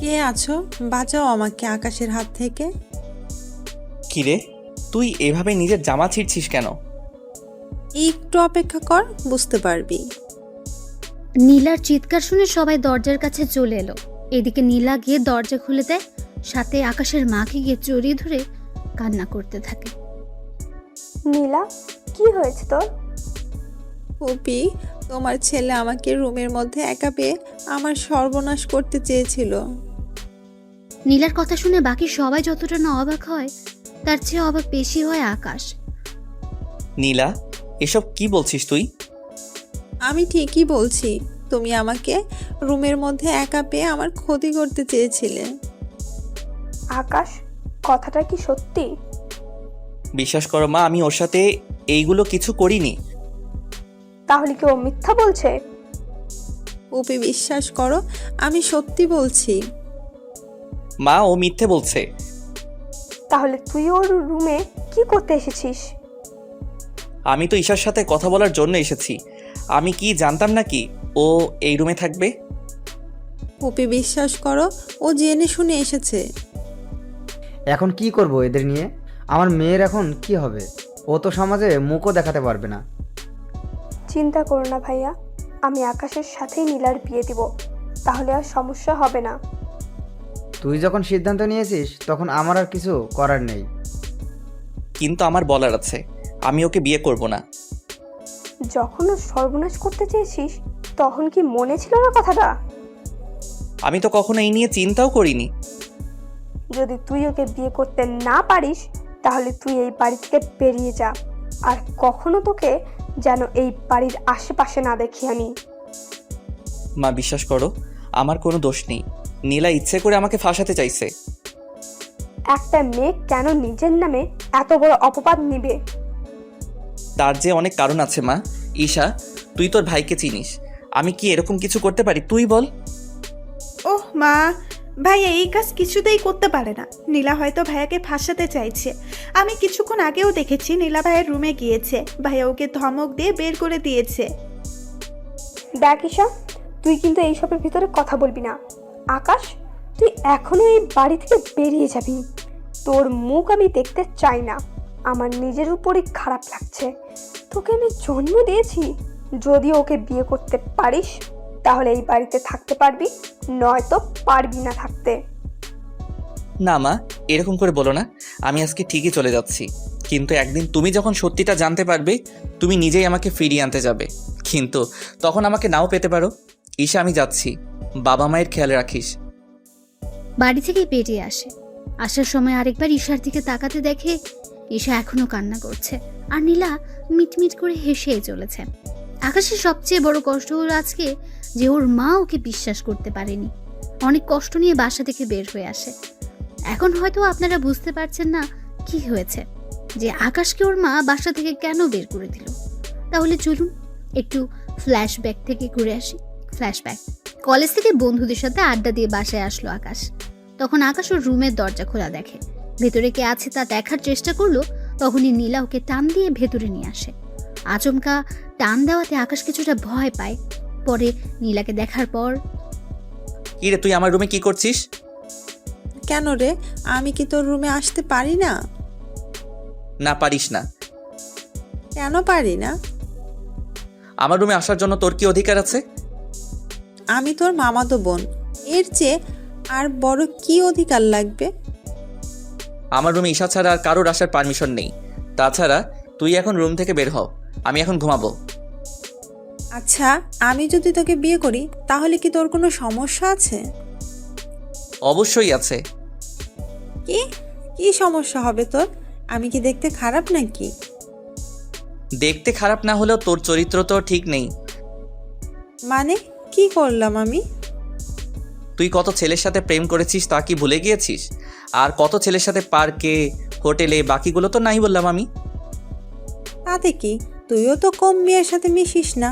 কে আছো? বাঁচাও আমাকে আকাশের হাত থেকে। কিরে, তুই এভাবে নিজের জামা ছিঁড়ছিস কেন? একটু অপেক্ষা কর, বুঝতে পারবি। নীলার চিৎকার শুনে সবাই দরজার কাছে চলে এলো। এদিকে নীলা গিয়ে দরজা খুলে দেয়, সাথে আকাশের মাকে গিয়ে জড়িয়ে ধরে কান্না করতে থাকে। নীলা, কি হয়েছে তোর? পপি, তোমার ছেলে আমাকে রুমের মধ্যে একা পেয়ে আমার সর্বনাশ করতে চেয়েছিল। নীলার কথা শুনে বাকি সবাই যতটা না অবাক হয়, তার চেয়ে অবাক বেশি হয় আকাশ। নীলা, এসব কি বলছিস তুই? আমি ঠিকই বলছি, তুমি আমাকে রুমের মধ্যে একা পেয়ে আমার ক্ষতি করতে চেয়েছিলে। আকাশ, কথাটা কি সত্যি? বিশ্বাস করো মা, আমি ওর সাথে এইগুলো কিছু করিনি। তাহলে কি ও মিথ্যা বলছে? পপি, বিশ্বাস করো, আমি সত্যি বলছি। মা, ও মিথ্যে বলছে। তাহলে তুই ওর রুমে কি করতে এসেছিস? আমি তো ঈশার সাথে কথা বলার জন্য এসেছি। আমি কি জানতাম নাকি ও এই রুমে থাকবে? পপি, বিশ্বাস করো, ও জেনে শুনে এসেছে। এখন কি করব এদের নিয়ে? আমার মেয়ের এখন কি হবে? ও তো সমাজে মুখও দেখাতে পারবে না। চিন্তা করো না ভাইয়া, আমি আকাশের সাথেই নীলার বিয়ে দিব, তাহলে আর সমস্যা হবে না। তুই যখন সিদ্ধান্ত নিয়েছিস তখন আমার আর কিছু করার নেই। কিন্তু আমার বলার আছে, আমি ওকে বিয়ে করব না। যখন ও সর্বনাশ করতে চেয়েছিস, তখন কি মনে ছিল না কথাটা? আমি তো কখনো এই নিয়ে চিন্তাও করিনি। যদি তুই ওকে বিয়ে করতে না পারিস, তাহলে তুই এই বাড়ি থেকে বেরিয়ে যা, আর কখনো তোকে যেন এই বাড়ির আশেপাশে না দেখি আমি। মা, বিশ্বাস করো, আমার কোনো দোষ নেই। নীলা ইচ্ছে করে আমাকে ফাঁসাতে চাইছে। একটা মেয়ে কেন নিজের নামে এত বড় অপবাদ নিবে? তার যে অনেক কারণ আছে মা। ঈশা, তুই তোর ভাইকে চিনিস। আমি কি এরকম কিছু করতে পারি? তুই বল। ওহ মা, ভাইয়া এই কাজ কিছুতেই করতে পারে না। নীলা হয়তো ভাইয়াকে ফাঁসাতে চাইছে। আমি কিছুক্ষণ আগেও দেখেছি নীলা ভাইয়ের রুমে গিয়েছে, ভাইয়া ওকে ধমক দিয়ে বের করে দিয়েছে। দেখ ঈশা, তুই কিন্তু এইসবের ভিতরে কথা বলবি না। আকাশ, তুই এখনো এই বাড়ি থেকে বেরিয়ে যাবি। তোর মুখ আমি দেখতে চাই না। আমার নিজের উপরই খারাপ লাগছে। তোকে আমি জন্ম দিয়েছি। যদি ওকে বিয়ে করতে পারিস, তাহলে এই বাড়িতে থাকতে পারবি, নয়তো পারবি না থাকতে। না মা, এরকম করে বলো না। আমি আজকে ঠিকই চলে যাচ্ছি, কিন্তু একদিন তুমি যখন সত্যিটা জানতে পারবে, তুমি নিজেই আমাকে ফিরিয়ে আনতে যাবে। কিন্তু তখন আমাকে নাও পেতে পারো। ঈশা, আমি যাচ্ছি। বাবা মায়ের খেয়াল রাখিস। বাড়ি থেকে বেরিয়ে আসে। আসার সময় আরেকবার ঈশার দিকে তাকাতে দেখে ঈশা এখনো কান্না করছে, আর নীলা মিটমিট করে হেসেই চলেছে। আকাশের সবচেয়ে বড় কষ্ট হলো আজকে যে ওর মা ওকে বিশ্বাস করতে পারেনি। অনেক কষ্ট নিয়ে বাসা থেকে বের হয়ে আসে। এখন হয়তো আপনারা বুঝতে পারছেন না কি হয়েছে, যে আকাশকে ওর মা বাসা থেকে কেন বের করে দিল। তাহলে চলুন একটু ফ্ল্যাশব্যাক থেকে ঘুরে আসি। ফ্ল্যাশব্যাক। কলেজ থেকে বন্ধুদের সাথে আড্ডা দিয়ে বাসায় আসলো আকাশ। তখন আকাশ ওর রুমের দরজা খোলা দেখে। ভেতরে কে আছে তা দেখার চেষ্টা করলো, তখনই নীলা ওকে টান দিয়ে ভেতরে নিয়ে আসে। আচমকা টান দেওয়াতে আকাশ কিছুটা ভয় পায়। পরে নীলাকে দেখার পর, কি রে, তুই আমার রুমে কি করছিস? কেন রে, আমি কি তোর রুমে আসতে পারি না? না, পারিস না। কেন পারি না? আমার রুমে আসার জন্য তোর কি অধিকার আছে? আমি তোর মামাতো বোন, এর চেয়ে আর বড় কি অধিকার লাগবে? আমার রুমে ঈশা ছাড়া আর কারোর আসার পারমিশন নেই। তাছাড়া তুই এখন রুম থেকে বের হও, আমি এখন ঘুমাবো। আচ্ছা, আমি যদি তোকে বিয়ে করি, তাহলে কি তোর কোনো সমস্যা আছে? অবশ্যই আছে। কি কি সমস্যা হবে তোর? আমি কি দেখতে খারাপ নাকি? দেখতে খারাপ না হলেও তোর চরিত্র তো ঠিক নেই। মানে কি করলাম আমি? তুই কত ছেলের সাথে প্রেম করেছিস তা কি ভুলে গিয়েছিস? আর কত ছেলের সাথে পার্কে, হোটেলে, বাকিগুলো তো নাই বললাম আমি। তাতে কি, তুইও তো কম মেয়ের সাথে মিশিস না।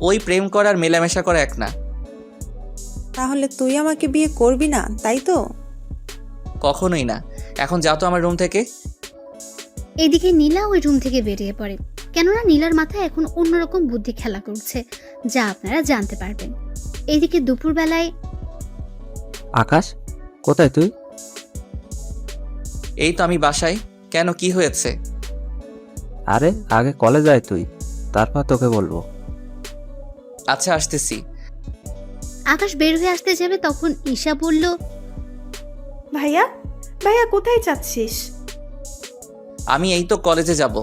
ওই প্রেম করা আর মেলামেশা করা এক না। তাহলে তুই আমাকে বিয়ে করবি না, তাই তো? কখনোই না। এখন যা তো আমার রুম থেকে। এদিকে নীলা ওই রুম থেকে বেরিয়ে পড়ে। কেননা নীলার মাথায় এখন অন্যরকম বুদ্ধি খেলা করছে, যা আপনারা জানতে পারবেন। এদিকে দুপুরবেলায় আকাশ, কোথায় তুই? এই তো আমি বাসায়। কেন, কি হয়েছে? আরে আগে কলেজ আয় তুই, তারপর তোকে বলবো। আচ্ছা, আসতেছি। আকাশ বের হয়ে আসতে যাবে তখন ঈশা বলল, ভাইয়া ভাইয়া কোথায় যাচ্ছিস? আমি এই তো কলেজে যাব।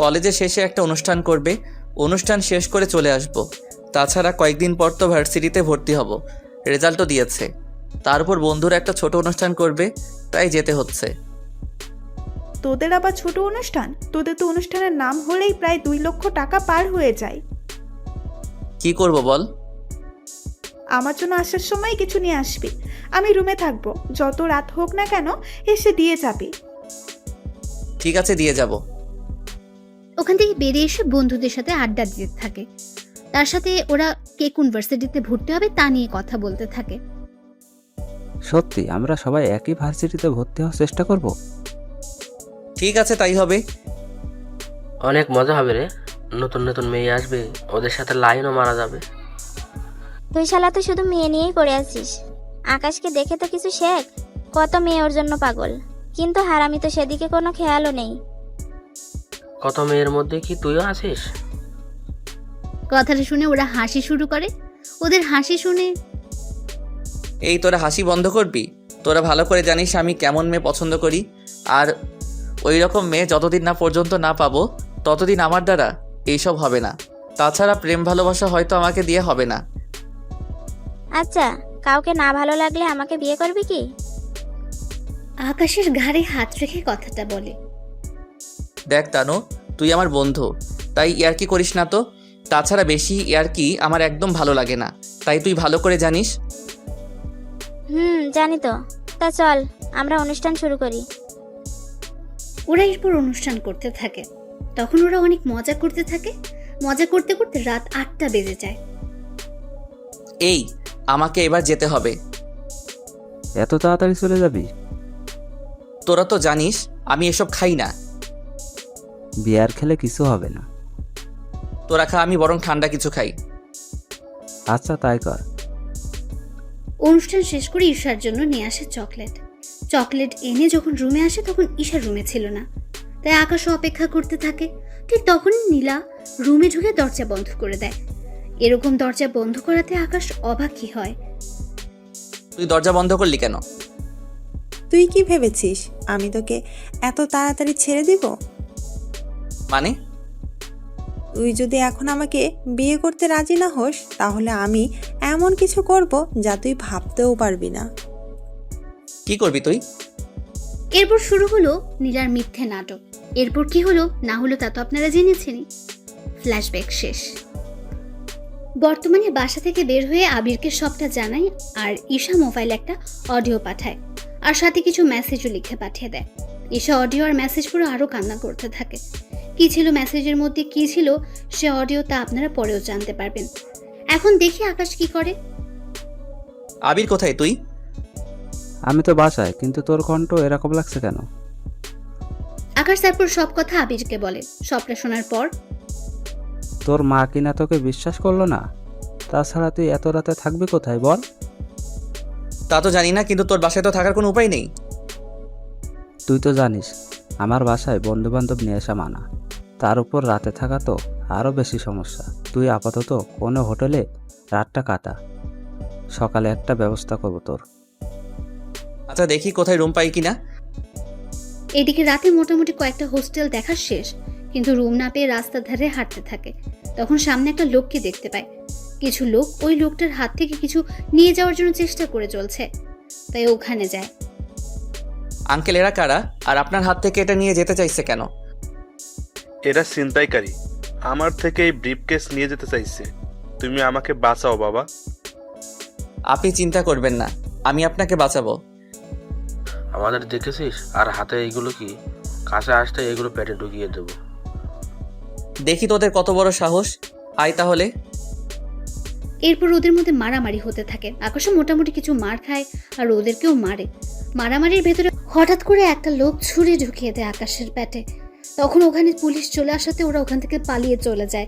কলেজে শেষে একটা অনুষ্ঠান করবে, অনুষ্ঠান শেষ করে চলে আসব। তাছাড়া কয়েকদিন পর তো ভার্সিটিতে ভর্তি হব, রেজাল্টও দিয়েছে। তারপর বন্ধুরা একটা ছোট অনুষ্ঠান করবে, তাই যেতে হচ্ছে। তোদের আবার ছোট অনুষ্ঠান? তোদের তো অনুষ্ঠানের নাম হলেই প্রায় 2 লক্ষ টাকা পার হয়ে যায়। কি করব বল? আমার জন্য আসার সময় কিছু নিয়ে আসবি। আমি রুমে থাকবো, যত রাত হোক না কেন এসে দিয়ে যাবি। ঠিক আছে, দিয়ে যাব। ওখান থেকে বেরিয়ে এসে বন্ধুদের সাথে আড্ডা দিতে থাকে। তার সাথে ওরা কে কোন ভার্সিটিতে ভর্তি হবে তা নিয়ে কথা বলতে থাকে। সত্যি আমরা সবাই একই ভার্সিটিতে ভর্তি হওয়ার চেষ্টা করব। ঠিক আছে, তাই হবে। অনেক মজা হবে রে, নতুন নতুন মেয়ে আসবে, ওদের সাথে লাইনও মারা যাবে। তুই শালা তো শুধু মেয়ে নিয়েই পড়ে আছিস। আকাশকে দেখে তো কিছু শেখ। কত মেয়ে ওর জন্য পাগল, কিন্তু হারামি তো সেদিকে কোনো খেয়ালও নেই। কত মেয়ের মধ্যে কি তুইও আছিস? কথাটা শুনে ওরা হাসি শুরু করে। ওদের হাসি শুনে এই তোরা হাসি বন্ধ করবি? তোরা ভালো করে জানিস আমি কেমন মেয়ে পছন্দ করি। আর ওই রকম মেয়ে যতদিন না পর্যন্ত না পাবো ততদিন আমার দ্বারা এইসব হবে না। তাছাড়া প্রেম ভালোবাসা হয়তো আমাকে দিয়ে হবে না। আচ্ছা, কাউকে না ভালো লাগলে আমাকে বিয়ে করবি কি? আকাশের ঘাড়ে হাত রেখে কথাটা বলে। দেখ তানু, তুই আমার বন্ধু, তাই ইয়ার্কি করিস না তো। তাছাড়া বেশি ইয়ার্কি আমার একদম ভালো লাগে না, তাই তুই ভালো করে জানিস। জানি তো। তা চল আমরা অনুষ্ঠান শুরু করি। ওরা এরপর অনুষ্ঠান করতে থাকে। তখন ওরা অনেক মজা করতে থাকে। মজা করতে করতে রাত 8টা বেজে যায়। এই, আমাকে এবার যেতে হবে। এত তাড়াতাড়ি চলে যাবি? তোরা তো জানিস আমি এসব খাই না। বিয়ার খেলে কিছু হবে না। তোরা খা, আমি বরং ঠান্ডা কিছু খাই। আচ্ছা তাই কর। অনুষ্ঠান শেষ করে ঈশার জন্য নিয়ে আসে চকলেট। চকলেট এনে যখন রুমে আসে তখন ঈশার রুমে ছিল না, তাই আকাশও অপেক্ষা করতে থাকে। ঠিক তখনই নীলা রুমে ঢুকে দরজা বন্ধ করে দেয়। এরকম দরজা বন্ধ করাতে আকাশ অবাকই হয়। তুই দরজা বন্ধ করলি কেন? তুই কি ভেবেছিস আমি তোকে এত তাড়াতাড়ি ছেড়ে দিব? মানে? তুই যদি এখন আমাকে বিয়ে করতে রাজি না হোস তাহলে আমি এমন কিছু করব যা তুই ভাবতেও পারবি না। কি করবি তুই? এরপর শুরু হলো নীলার মিথ্যে নাটক। এরপর কি হলো না হলো তা তো আপনারা জেনেছেনই। ফ্ল্যাশব্যাক শেষ। বর্তমানে বাসা থেকে বের হয়ে আবিরকে সবটা জানায়, আর ঈশা মোবাইলে একটা অডিও পাঠায়, আর সাথে কিছু মেসেজও লিখে পাঠিয়ে দেয়। ঈশা অডিও আর মেসেজ পুরো আরো কান্না করতে থাকে। কি ছিল মেসেজের মধ্যে, কি ছিল সে অডিও, তা আপনারা পরেও জানতে পারবেন। এখন দেখি আকাশ কি করে। আবির কোথায় তুই? আমি তো বাসায়, কিন্তু তোর কণ্ঠ এরকম লাগছে কেন? আকাশ তারপর সব কথা আবিরকে বলে। সবটা শোনার পর তোর মা কিনা তোকে বিশ্বাস করলো না? তাছাড়া তুই এত রাতে থাকবি কোথায় বল? তা তো জানি না, কিন্তু তোর বাসায় তো থাকার কোনো উপায় নেই। তুই তো জানিস আমার বাসায় বন্ধু বান্ধব নিয়ে আসা মানা, তার উপর রাতে থাকা তো আরও বেশি সমস্যা। তুই আপাতত কোনো হোটেলে রাতটা কাটা, সকালে একটা ব্যবস্থা করবো তোর। আচ্ছা, দেখি কোথায় রুম পাই কিনা। এদিকে রাতে মোটামুটি কয়েকটা হোস্টেল দেখা শেষ, কিন্তু রুম না পেয়ে রাস্তার ধারে হাঁটতে থাকে। তখন সামনে একটা লোককে দেখতে পায়। কিছু লোক ওই লোকটার হাত থেকে কিছু নিয়ে যাওয়ার জন্য চেষ্টা করে চলছে, তাই ওখানে যায়। আঙ্কেল, এরা কারা? আর আপনার হাত থেকে এটা নিয়ে যেতে চাইছে কেন? এরা ছিনতাইকারী, আমার থেকে এই ব্রিফকেস নিয়ে যেতে চাইছে। তুমি আমাকে বাঁচাও বাবা। আপনি চিন্তা করবেন না, আমি আপনাকে বাঁচাবো। আমাদের দেখেছিস? আর হাতে এইগুলো কি? কাছে আসতে এগুলো পেটে ঢুকিয়ে দেবো। দেখি তোদের কত বড় সাহস। আয় তাহলে। এরপর ওদের মধ্যে মারামারি হতে থাকে। আকাশও মোটামুটি কিছু মার খায় আর ওদেরকেও মারে। মারামারির ভেতরে হঠাৎ করে একটা লোক ছুরি ঢুকিয়ে দেয় আকাশের পেটে। তখন ওখানে পুলিশ চলে আসাতে ওরা ওখান থেকে পালিয়ে চলে যায়।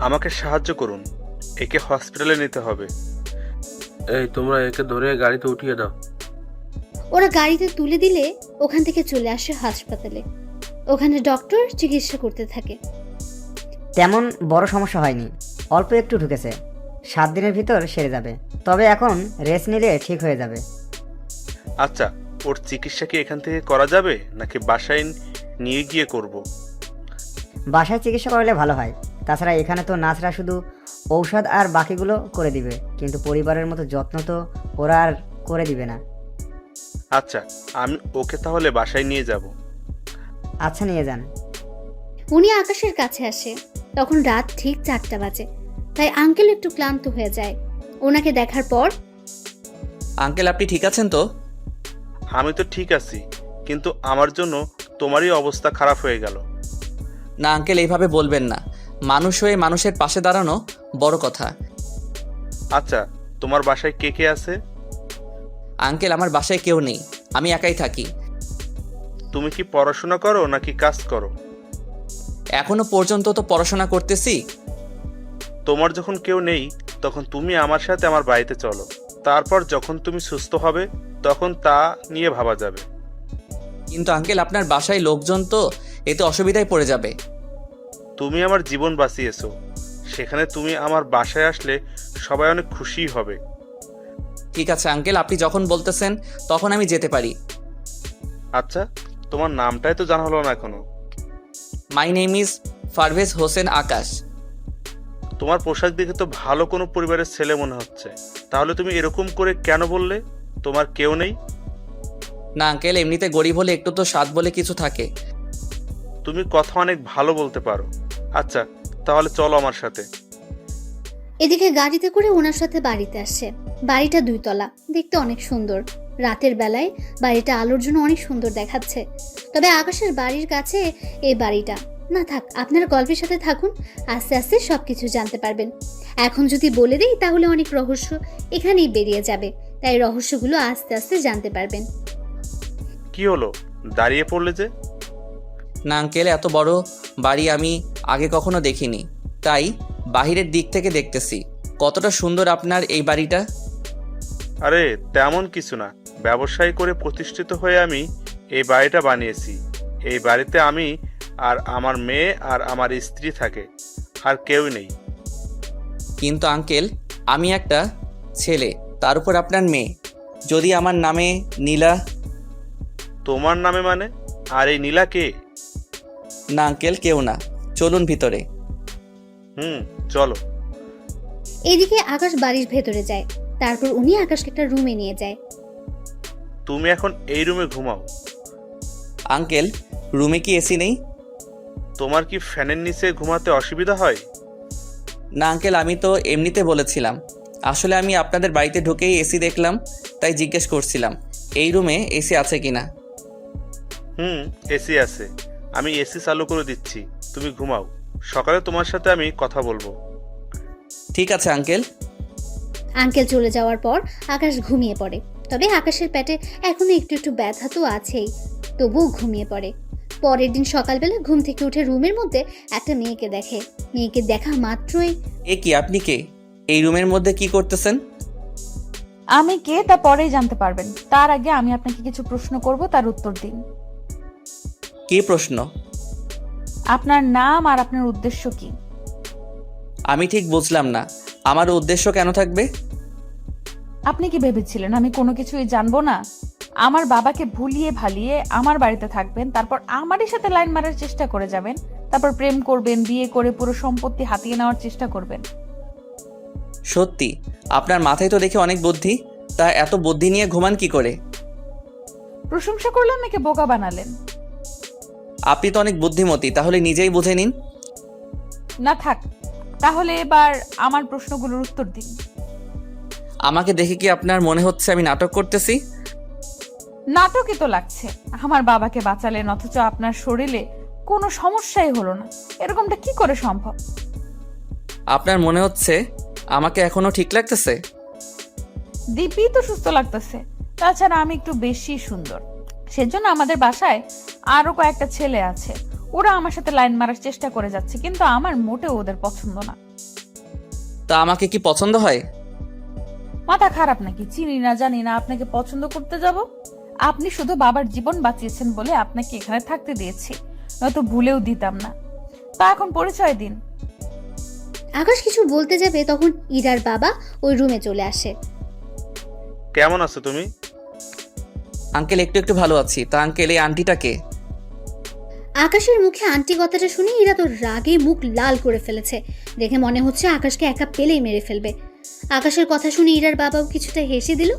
আমাকে সাহায্য করুন, একে হসপিটালে নিতে হবে। এই তোমরা একে ধরে গাড়িতে উঠিয়ে দাও। ওরা গাড়িতে তুলে দিলে ওখান থেকে চলে আসে হাসপাতালে। ওখানে ডক্টর চিকিৎসা করতে থাকে। তেমন বড় সমস্যা হয়নি, অল্প একটু ঢুকেছে, 7 দিনের ভিতর সেরে যাবে। তবে এখন রেস্ট নিলে ঠিক হয়ে যাবে। আচ্ছা, ওর চিকিৎসা কি এখান থেকে করা যাবে নাকি বাসায় নিয়ে গিয়ে করব? বাসায় চিকিৎসা করলে ভালো হয়। তাছাড়া এখানে তো নার্সরা শুধু ঔষধ আর বাকিগুলো করে দিবে, কিন্তু পরিবারের মতো যত্ন তো ওরা আর করে দিবে না। আচ্ছা, আমি ওকে তাহলে বাসায় নিয়ে যাব। আচ্ছা, নিয়ে যান। উনি আকাশের কাছে আসে। তখন রাত ঠিক 4টা বাজে, তাই আঙ্কেল একটু ক্লান্ত হয়ে যায়। ওনাকে দেখার পর, আঙ্কেল আপনি ঠিক আছেন তো? আমি তো ঠিক আছি, কিন্তু আমার জন্য তোমারই অবস্থা খারাপ হয়ে গেল। না আঙ্কেল, এইভাবে বলবেন না। মানুষ হয়ে মানুষের পাশে দাঁড়ানো বড় কথা। আচ্ছা, তোমার বাসায় কে কে আছে? আঙ্কেল আমার বাসায় কেউ নেই, আমি একাই থাকি। তুমি কি পড়াশোনা করো নাকি কাজ করো? এখনো পর্যন্ত তো পড়াশোনা করতেছি। তোমার যখন কেউ নেই তখন তুমি আমার সাথে আমার বাড়িতে চলো। তারপর যখন তুমি সুস্থ হবে তখন তা নিয়ে ভাবা যাবে। কিন্তু আঙ্কেল আপনার বাসায় লোকজন তো, এতে অসুবিধায় পড়ে যাবে। তুমি আমার জীবন বাঁচিয়েছো, সেখানে তুমি আমার বাসায় আসলে সবাই অনেক খুশি হবে। ঠিক আছে আঙ্কেল, আপনি যখন বলতেছেন তখন আমি যেতে পারি। আচ্ছা, তোমার নামটাই তো জানা হলো না এখনো। My name is Parvez Hossain Akash. তোমার পোশাক দেখে তো ভালো কোনো পরিবারের ছেলে মনে হচ্ছে। তাহলে তুমি এরকম করে কেন বললে তোমার কেউ নেই? না আঙ্কেল, এমনিতে গরিব হলে একটু তো স্বাদ বলে কিছু থাকে। তুমি কথা অনেক ভালো বলতে পারো। আচ্ছা, তাহলে চলো আমার সাথে। এদিকে গাড়িতে করে ওনার সাথে বাড়িতে আসে। বাড়িটা 2 তলা, দেখতে অনেক সুন্দর। রাতের বেলায় বাড়িটা আলোর জন্য অনেক সুন্দর দেখাচ্ছে। তবে আকাশের বাড়ির কাছে এই বাড়িটা না। থাক, আপনারা গল্পের সাথে থাকুন, আস্তে আস্তে সবকিছু জানতে পারবেন। এখন যদি বলে দিই তাহলে অনেক রহস্য এখানেই বেরিয়ে যাবে, তাই রহস্যগুলো আস্তে আস্তে জানতে পারবেন। কি হলো, দাঁড়িয়ে পড়লে যে? না আঙ্কেল, এত বড় বাড়ি আমি আগে কখনো দেখিনি, তাই বাহিরের দিক থেকে দেখতেছি। কতটা সুন্দর আপনার এই বাড়িটা। আরে তেমন কিছু না, ব্যবসায়ী করে প্রতিষ্ঠিত হয়ে আমি এই বাড়িটা বানিয়েছি। এই বাড়িতে আমি আর আমার মেয়ে আর আমার স্ত্রী থাকে, আর কেউ নেই। কিন্তু আঙ্কেল, আমি একটা ছেলে, তার উপর আপনার মেয়ে। যদি আমার নামে নীলা। তোমার নামে মানে? আর এই নীলা কে? না আঙ্কেল, কেউ না, চলুন ভিতরে। চলো। এদিকে আকাশ বাড়ির ভেতরে যায়। তারপর উনি আকাশকে একটা রুমে নিয়ে যায়। তুমি এখন এই রুমে ঘুমাও। আঙ্কেল, রুমে কি এসি নেই? তোমার কি ফ্যানের নিচে ঘুমাতে অসুবিধা হয়? না আঙ্কেল, আমি তো এমনিতে বলেছিলাম। আসলে আমি আপনাদের বাড়িতে ঢুকেই এসি দেখলাম, তাই জিজ্ঞেস করছিলাম এই রুমে এসি আছে কিনা। এসি আছে, আমি এসি চালু করে দিচ্ছি, তুমি ঘুমাও। সকালে তোমার সাথে আমি কথা বলবো। ঠিক আছে আঙ্কেল। আঙ্কেল চলে যাওয়ার পর আকাশ ঘুমিয়ে পড়ে। তবে আকাশের পেটে এখনো একটু একটু ব্যথা তো আছেই, তবুও ঘুমিয়ে পড়ে। পরের দিন সকালবেলা ঘুম থেকে উঠে রুমের মধ্যে একটা মেয়েকে দেখে। মেয়েকে দেখা মাত্রই, এ কি, আপনি কে? এই রুমের মধ্যে কি করতেছেন? আমি কে তা পরেই জানতে পারবেন। তার আগে আমি আপনাকে কিছু প্রশ্ন করব, তার উত্তর দিন। কি প্রশ্ন? আপনার নাম আর আপনার উদ্দেশ্য কি? আমি ঠিক বুঝলাম না, আমার উদ্দেশ্য কেন থাকবে? আপনি কি ভেবেছিলেন আমি কোনো কিছুই জানবো না? আমার বাবাকে ভুলিয়ে ভালিয়ে আমার বাড়িতে থাকবেন, তারপর আমারই সাথে লাইন মারার চেষ্টা করে যাবেন, তারপর প্রেম করবেন, বিয়ে করে পুরো সম্পত্তি হাতিয়ে নেওয়ার চেষ্টা করবেন। সত্যি আপনার মাথায় তো দেখে অনেক বুদ্ধি, তা এত বুদ্ধি নিয়ে ঘুমান কি করে? প্রশংসা করলেন নাকি বোকা বানালেন? আপনি তো অনেক বুদ্ধিমতী, তাহলে নিজেই বুঝে নিন। না থাক, তাহলে এবার আমার প্রশ্নগুলোর উত্তর দিন। আমাকে দেখে কি আপনার মনে হচ্ছে আমি নাটক করতেছি? নাটকই তো লাগছে। আমার বাবাকে বাঁচালেন অথচ আপনার শরীরে কোনো সমস্যাই হলো না, এরকমটা কি করে সম্ভব? আপনার মনে হচ্ছে আমাকে এখনো ঠিক লাগতেছে? দিব্যি তো সুস্থ লাগতেছে। তাছাড়া আমি একটু বেশি সুন্দর, সেজন্য আমাদের বাসায় আরো কয়েকটা ছেলে আছে, ওরা আমার সাথে লাইন মারার চেষ্টা করে যাচ্ছে, কিন্তু আমার মোটেও ওদের পছন্দ না। তা আমাকে কি পছন্দ হয়? মাথা খারাপ নাকি? চিনি না জানি না আপনাকে পছন্দ করতে যাব? আপনি শুধু বাবার জীবন বাঁচিয়েছেন বলে আপনাকে এখানে থাকতে দিয়েছি, নয়তো ভুলেও দিতাম না। তা এখন পরিচয় দিন। আকাশ কিছু বলতে যাবে তখন ইরার বাবা ওই রুমে চলে আসে। কেমন আছো তুমি? আঙ্কেল একটু একটু ভালো আছি। তা আঙ্কেল, এই আন্টিটা কে? আকাশের মুখে আন্টি কথাটা শুনে ইরা তো রাগে মুখ লাল করে ফেলেছে। দেখে মনে হচ্ছে আকাশকে একা পেলেই মেরে ফেলবে। আকাশের কথা শুনে ইরার বাবাও কিছুটা হেসে দিল।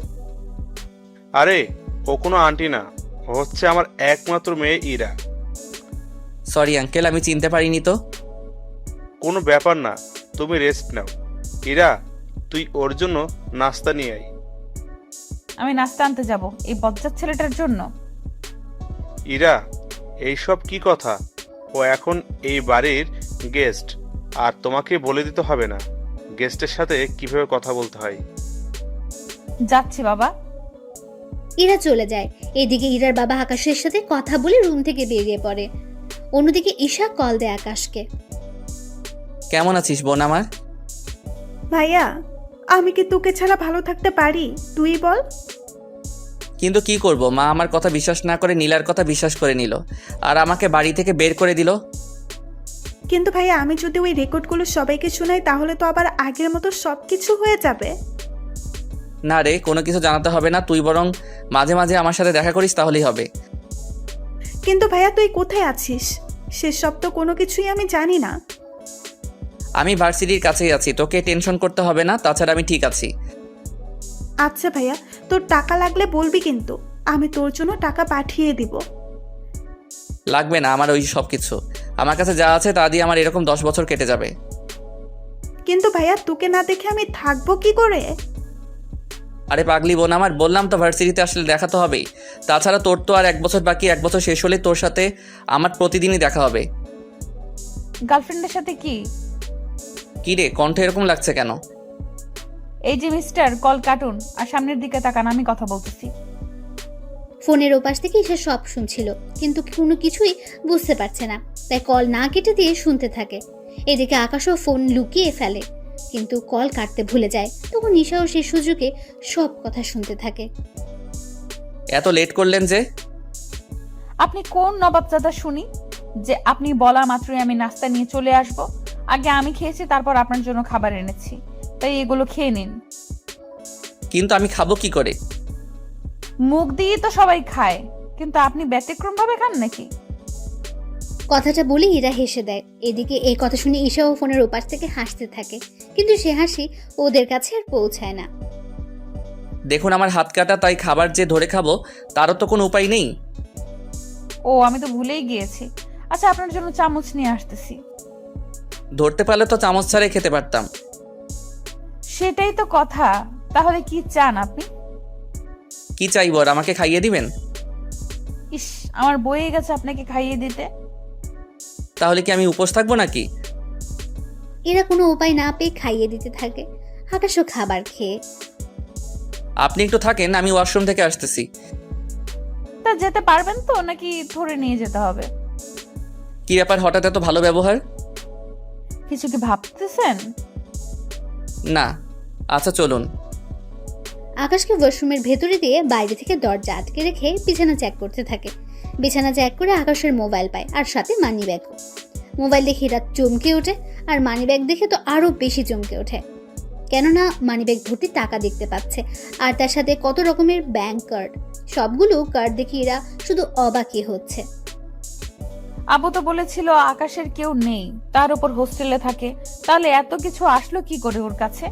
আরে ও কোনো আন্টি না, ও হচ্ছে আমার একমাত্র মেয়ে ইরা। সরি আঙ্কেল, আমি চিনতে পারিনি তো। কোনো ব্যাপার না, তুমি রেস্ট নাও। ইরা, তুই ওর জন্য নাস্তা নিয়ে আয়। আমি নাস্তা আনতে যাব এই বজ্জাত ছেলেটার জন্য? ইরা, এইসব কি কথা? ও এখন এই বাড়ির গেস্ট, আর তোমাকে বলে দিতে হবে না গেস্টের সাথে কিভাবে কথা বলতে হয়। যাচ্ছি বাবা। ইরা চলে যায়। এদিকে ইরার বাবা আকাশের সাথে কথা বলে রুম থেকে বেরিয়ে পড়ে। অন্যদিকে ঈশা কল দেয় আকাশকে। কেমন আছিস বোন আমার? ভাইয়া, আমি কি তোকে ছাড়া ভালো থাকতে পারি? তুই বল। কিন্তু কি করব, মা আমার কথা বিশ্বাস না করে নীলার কথা বিশ্বাস করে নিল, আর আমাকে বাড়ি থেকে বের করে দিল। কিন্তু ভাইয়া, আমি যদি ওই রেকর্ডগুলো সবাইকে শোনাই তাহলে তো আবার আগের মতো সব কিছু হয়ে যাবে। না রে, কোনো কিছু জানাতে হবে না, তুই বরং মাঝে মাঝে আমার সাথে দেখা করিস, তাহলেই হবে। কিন্তু ভাইয়া, তুই কোথায় আছিস সেসব তো কোনো কিছুই আমি জানি না। আমি ভার্সিটির কাছেই আছি, তোকে টেনশন করতে হবে না, তাছাড়া আমি ঠিক আছি। আচ্ছা ভাইয়া, তোর টাকা লাগলে বলবি, কিন্তু আমি তোর জন্য টাকা পাঠিয়ে দিব। লাগবে না আমার ওই সব কিছু, আমার কাছে যা আছে তা দিয়ে আমার এরকম 10 বছর কেটে যাবে। কিন্তু ভাইয়া, তোকে না দেখে আমি থাকবো কি করে? আরে পাগলি বোন আমার, বললাম তো ভার্সিটিতে আসলে দেখা তো হবেই। তাছাড়া তোর তো আর 1 বছর বাকি, 1 বছর শেষ হলে তোর সাথে আমার প্রতিদিনই দেখা হবে। গার্লফ্রেন্ডের সাথে কি? কি রে, কণ্ঠ এরকম লাগছে কেন? এই যে মিস্টার, কল কাটুন আর সামনের দিকে তাকান, আমি কথা বলতেছি। ফোনের ওপাশ থেকে ঈশা সব শুনছিল, কিন্তু কোনো কিছুই বুঝতে পারছে না, তাই কল না কেটে দিয়ে শুনতে থাকে। এদিকে আকাশও ফোন লুকিয়ে ফেলে, কিন্তু কল কাটতে ভুলে যায়। তখন ঈশাও সেই সুযোগে সব কথা শুনতে থাকে। এত লেট করলেন যে? আপনি কোন নবাবজাদা শুনি যে আপনি বলা মাত্রই আমি নাস্তা নিয়ে চলে আসব? আগে আমি খেয়েছি, তারপর আপনার জন্য খাবার এনেছি, তাই এগুলো খেয়ে নিন। কিন্তু আমি খাবো কি করে? মুখ দিয়ে তো সবাই খায়, কিন্তু আপনি ব্যতিক্রম ভাবে খান নাকি? কথাটা বলে ইরা হেসে দেয়। এদিকে এই কথা শুনে ঈশাও ফোনের ওপাশ থেকে হাসতে থাকে, কিন্তু সে হাসি ওদের কাছে আর পৌঁছায় না। দেখুন আমার হাত কাটা, তাই খাবার যে ধরে খাবো তারও তো কোনো উপায় নেই। ও, আমি তো ভুলেই গিয়েছি। আচ্ছা, আপনার জন্য চামচ নিয়ে আসতেছি। ধরতে পারলে তো চামচ ছাড়াই খেতে পারতাম। সেটাই তো কথা। তাহলে কি চান আপনি? কি চাইবো, আর আমাকে খাইয়ে দিবেন? ইস, আমার বয়ে গেছে আপনাকে খাইয়ে দিতে। তাহলে কি আমি উপোস থাকবো নাকি? এরা কোনো উপায় না পেয়ে খাইয়ে দিতে থাকে। আকাশও খাবার খেয়ে। আপনি একটু থাকেন, আমি ওয়াশরুম থেকে আসতেছি। তা যেতে পারবেন তো, নাকি ধরে নিয়ে যেতে হবে? কি ব্যাপার, হঠাৎ এত ভালো ব্যবহার? কিছু কি ভাবতেছেন? না। আচ্ছা চলুন। আকাশকে ওয়াশরুমের ভেতরে দিয়ে বাইরে থেকে দরজা আটকে রেখে বিছানা চেক করতে থাকে। বিছানা চেক করে আকাশের মোবাইল পায়, আর সাথে মানি ব্যাগও। মোবাইল দেখে রাত চমকে ওঠে, আর মানি ব্যাগ দেখে তো আরো বেশি চমকে ওঠে, কেননা মানি ব্যাগ ভর্তি টাকা দেখতে পাচ্ছে, আর তার সাথে কত রকমের ব্যাংক কার্ড। সবগুলো কার্ড দেখে এরা শুধু অবাকই হচ্ছে। আবু তো বলেছিল আকাশের কেউ নেই, তার উপর হোস্টেলে থাকে, তাহলে এত কিছু আসলো কি করে ওর কাছে?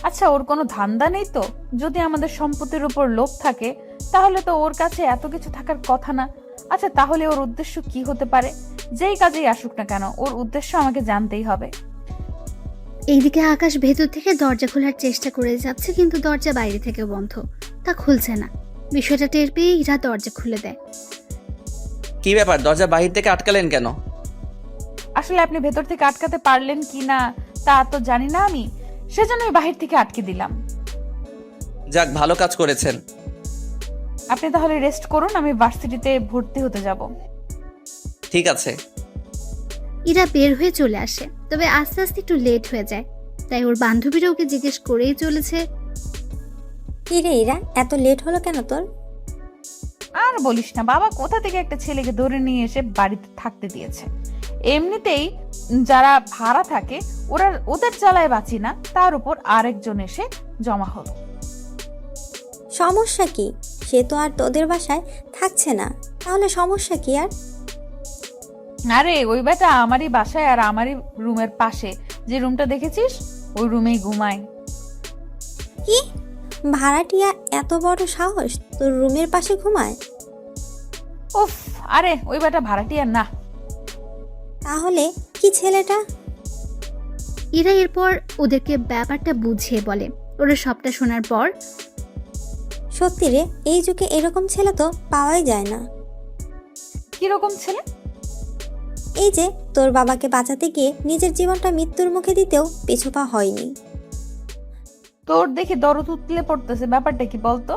আচ্ছা, ওর কোনো ধান্দা নেই তো? যদি আমাদের সম্পত্তির উপর লোভ থাকে তাহলে তো ওর কাছে এত কিছু থাকার কথা না। আচ্ছা, তাহলে ওর উদ্দেশ্য কি হতে পারে? যেই কাজেই আসুক না কেন, ওর উদ্দেশ্য আমাকে জানতেই হবে। এইদিকে আকাশ ভেতর থেকে দরজা খোলার চেষ্টা করে যাচ্ছে, কিন্তু দরজা বাইরে থেকে বন্ধ, তা খুলছে না। বিষয়টা টের পেয়ে ইরা দরজা খুলে দেয়। কি ব্যাপার, দরজা বাহির থেকে আটকালেন কেন? আসলে আপনি ভেতর থেকে আটকাতে পারলেন কি না তা তো জানি না আমি, সেজন্য আমি বাহির থেকে আটকে দিলাম। যাক, ভালো কাজ করেছেন। আপনি তাহলে রেস্ট করুন, আমি ভার্সিটিতে ভর্তি হতে যাব। ঠিক আছে। ইরা বের হয়ে চলে আসে, তবে আস্তে আস্তে একটু লেট হয়ে যায়, তাই ওর বান্ধবীরা ওকে জিজ্ঞেস করেই চলেছে, কি রে ইরা, এত লেট হলো কেন তোর? আর বলিস না, বাবা কোথা থেকে একটা ছেলেকে ধরে নিয়ে এসে বাড়িতে থাকতে দিয়েছে। এমনিতেই যারা ভাড়া থাকে ওদের জ্বালায় বাঁচি না, তার উপর আরেকজন এসে জমা হলো। সমস্যা কি? সে তো আর তোদের বাসায় থাকছে না, তাহলে সমস্যা কি আর? আরে ওই বেটা আমারই বাসায় আর আমারই রুমের পাশে যে রুমটা দেখেছিস ওই রুমেই ঘুমায়। কি ভাড়াটিয়া এত বড় সাহস তোর রুমের পাশে ঘুমায়? উফ, আরে ওই বেটা ভাড়াটিয়া না। তাহলে কি ছেলেটা? ইরা এরপর ওদেরকে ব্যাপারটা বুঝিয়ে বলে। ওরা সবটা শোনার পর, সত্যি রে, এই যুগে এরকম ছেলে তো পাওয়াই যায় না। কিরকম ছেলে? এই যে তোর বাবাকে বাঁচাতে গিয়ে নিজের জীবনটা মৃত্যুর মুখে দিতেও পিছু পা হয়নি। তোর দেখে দরদ উতলে পড়তেছে, ব্যাপারটা কি বলতো?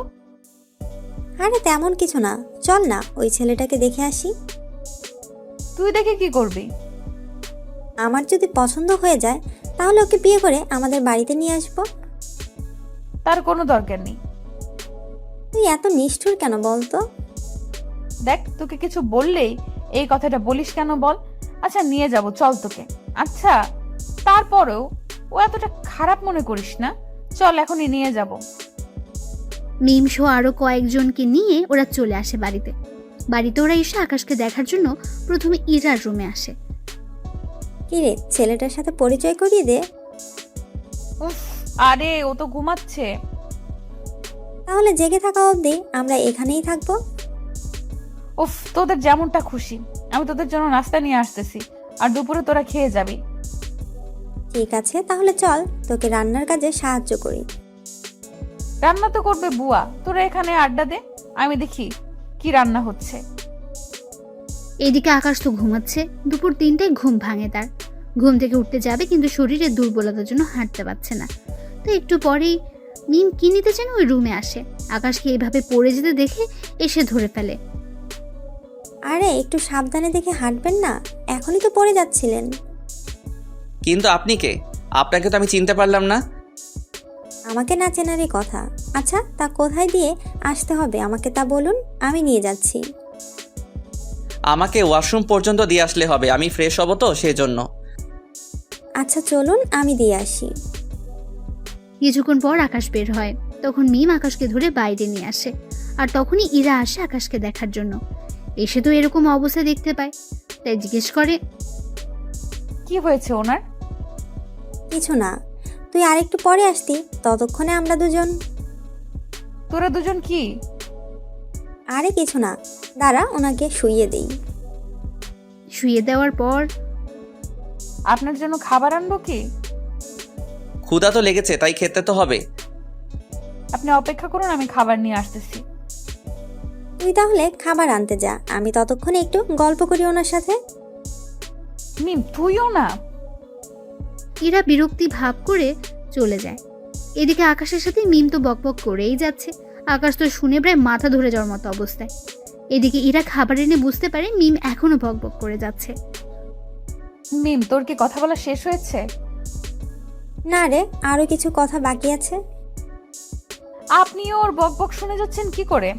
আরে তেমন কিছু না, চল না ওই ছেলেটাকে দেখে আসি। তুই দেখে কি করবি? আমার যদি পছন্দ হয়ে যায় তাহলে ওকে বিয়ে করে আমাদের বাড়িতে নিয়ে আসবো। তার কোনো দরকার নেই। তুই এত নিষ্ঠুর কেন বলতো? দেখ, তোকে কিছু বললেই এই কথাটা বলিস কেন বল? আচ্ছা নিয়ে যাব, চল তোকে। আচ্ছা তারপরেও ও এতটা খারাপ মনে করিস না, চল এখনই নিয়ে যাব। মিম সহ আরো কয়েকজনকে নিয়ে ওরা চলে আসে বাড়িতে। বাড়িতে ওরা এসে আকাশকে দেখার জন্য প্রথমে ইরার রুমে আসে। কিরে, ছেলেটার সাথে পরিচয় করিয়ে দে। উফ, আরে ও তো ঘুমাচ্ছে। তাহলে জেগে থাকা অবধি আমরা এখানেই থাকবো। উফ, তোদের যেমনটা খুশি, আমি তোদের জন্য নাস্তা নিয়ে আসতেছি, আর দুপুরে তোরা খেয়ে যাবি। ঠিক আছে, তাহলে চল তোকে রান্নার কাজে সাহায্য করি। রান্না তো করবে বুয়া, তোরা এখানে আড্ডা দে, আমি দেখি কি রান্না হচ্ছে। এদিকে আকাশ তো ঘুমাচ্ছে। দুপুর 3টায় ঘুম ভাঙে তার। ঘুম থেকে উঠতে যাবে কিন্তু শরীরে দুর্বলতার জন্য হাঁটতে পারছে না। তো একটু পরেই মিম কি নিতে যেন ওই রুমে আসে। আকাশকে এইভাবে পড়ে যেতে দেখে এসে ধরে ফেলে। আরে একটু সাবধানে দেখে হাঁটবেন না, এখনই তো পড়ে যাচ্ছিলেন। কিন্তু আপনি কে? আপনাকে তো আমি চিনতে পারলাম না। আমাকে না চেনারই কথা। আচ্ছা তা কোথায় দিয়ে আসতে হবে আমাকে তা বলুন, আমি নিয়ে যাচ্ছি। আমাকে ওয়াশরুম পর্যন্ত দিয়ে আসলে হবে, আমি ফ্রেশ হব তো সেই জন্য। আচ্ছা চলুন আমি দিয়ে আসি। কিছুক্ষণ পর আকাশ বের হয়। তখন মিম আকাশকে ধরে বাইরে নিয়ে আসে। আর তখনই ইরা আসে আকাশকে দেখার জন্য। এসে তো এরকম অবস্থা দেখতে পায়, তাই জিজ্ঞেস করে, কি হয়েছে ওনার? কিছু না, তুই আরেকটু পরে আসতি, ততক্ষণে আমরা দুজন। তোরা দুজন কি? আরে কিছু না, দাঁড়া ওনাকে শুইয়ে দেই। শুয়ে দেওয়ার পর, আপনার জন্য খাবার আনবো কি? ক্ষুধা তো লেগেছে, তাই খেতে তো হবে। আপনি অপেক্ষা করুন, আমি খাবার নিয়ে আসতেছি। তুই তাহলে খাবার আনতে যা, আমি ততক্ষণে একটু গল্প করি ওনার সাথে। মিম তুইও না। ইরা বিরক্তি ভাব করে চলে যায়। এদিকে আকাশের সাথে মিম তো বকবক করেই যাচ্ছে। আকাশ তো শুনে প্রায় মাথা ধরে যাওয়ার মতো অবস্থায়। এদিকে ইরা খাবার এনে বুঝতে পারে মিম এখনো বকবক করে যাচ্ছে। মিম, তোর কি কথা বলা শেষ হয়েছে? না রে, আরো কিছু কথা বাকি আছে। আপনিও ওর বকবক শুনে যাচ্ছেন কি করে?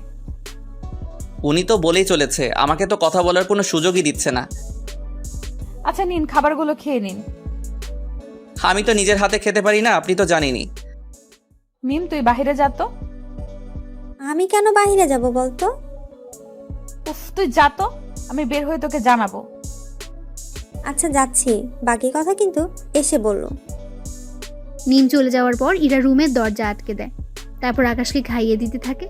উনি তো বলেই চলেছে, আমাকে তো কথা বলার কোনো সুযোগই দিচ্ছে না। আচ্ছা নিন, খাবারগুলো খেয়ে নিন। আমি তো নিজের হাতে খেতে পারি না, আপনি তো জানেনই। মিম তুই বাইরে যা তো। আমি কেন বাইরে যাব বলতো? উফ, তুই যা তো, আমি বের হয়ে তোকে জানাবো। আচ্ছা যাচ্ছি, বাকি কথা কিন্তু এসে বললো। মিম চলে যাওয়ার পর ইরা রুমের দরজা আটকে দেয়। তারপর আকাশকে খাইয়ে দিতে থাকে।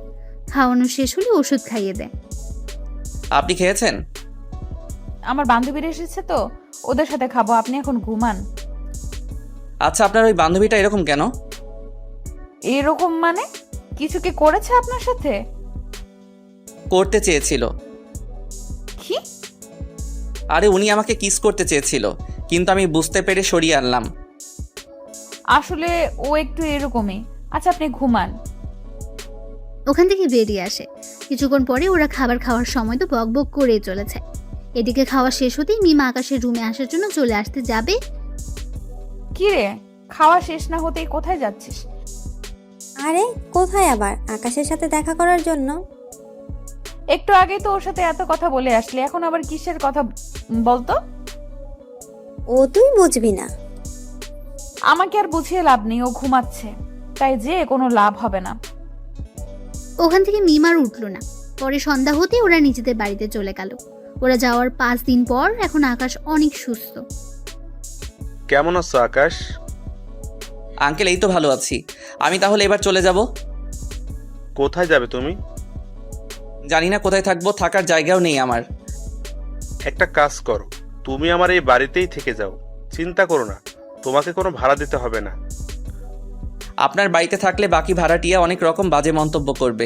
খাওয়ানো শেষ হলে ওষুধ খাইয়ে দেয়। আপনি খেয়েছেন? আমার বান্ধবীরা এসেছে তো, ওদের সাথে খাবো, আপনি এখন ঘুমান। আচ্ছা আপনার ওই বান্ধবীটা এরকম কেন? এরকম মানে? কিছু কি করেছে আপনার সাথে? করতে চেয়েছিল। কি? আরে উনি আমাকে কিস করতে চেয়েছিল, কিন্তু আমি বুঝতে পেরে সরিয়ে আনলাম। আসলে ও একটু এরকমই। আচ্ছা আপনি ঘুমান। ওখান থেকে বেরিয়ে আসে। কিছুক্ষণ পরে ওরা খাবার খাওয়ার সময় তো বকবক করেই চলেছে। এদিকে খাওয়া শেষ হতেই মিম আকাশের রুমে আসার জন্য চলে আসতে যাবে। কি রে, খাওয়া শেষ না হতেই কোথায় যাচ্ছিস? আরে কোথায় আবার? আকাশের সাথে দেখা করার জন্য? একটু আগেই তো ওর সাথে এত কথা বলে আসলি, এখন আবার কিসের কথা বলতো? ও তুই বুঝবি না। আমাকে আর বুঝিয়ে লাভ নেই, ও ঘুমাচ্ছে, তাই যে কোনো লাভ হবে না। ওখান থেকে মিমার উঠল না। পরে সন্ধ্যা হতে ওরা নিজেদের বাড়িতে চলে গেল। ওরা যাওয়ার 5 দিন পর এখন আকাশ অনেক সুস্থ। কেমন আছো আকাশ? আঙ্কেল এই তো ভালো আছি। আমি তাহলে এবার চলে যাব। কোথায় যাবে তুমি? জানি না কোথায় থাকবো, থাকার জায়গাও নেই আমার। একটা কাজ করো, তুমি আমার এই বাড়িতেই থেকে যাও। চিন্তা করো না, তোমাকে কোনো ভাড়া দিতে হবে না। আপনার বাড়িতে থাকলে বাকি ভাড়াটিয়া অনেক রকম বাজে মন্তব্য করবে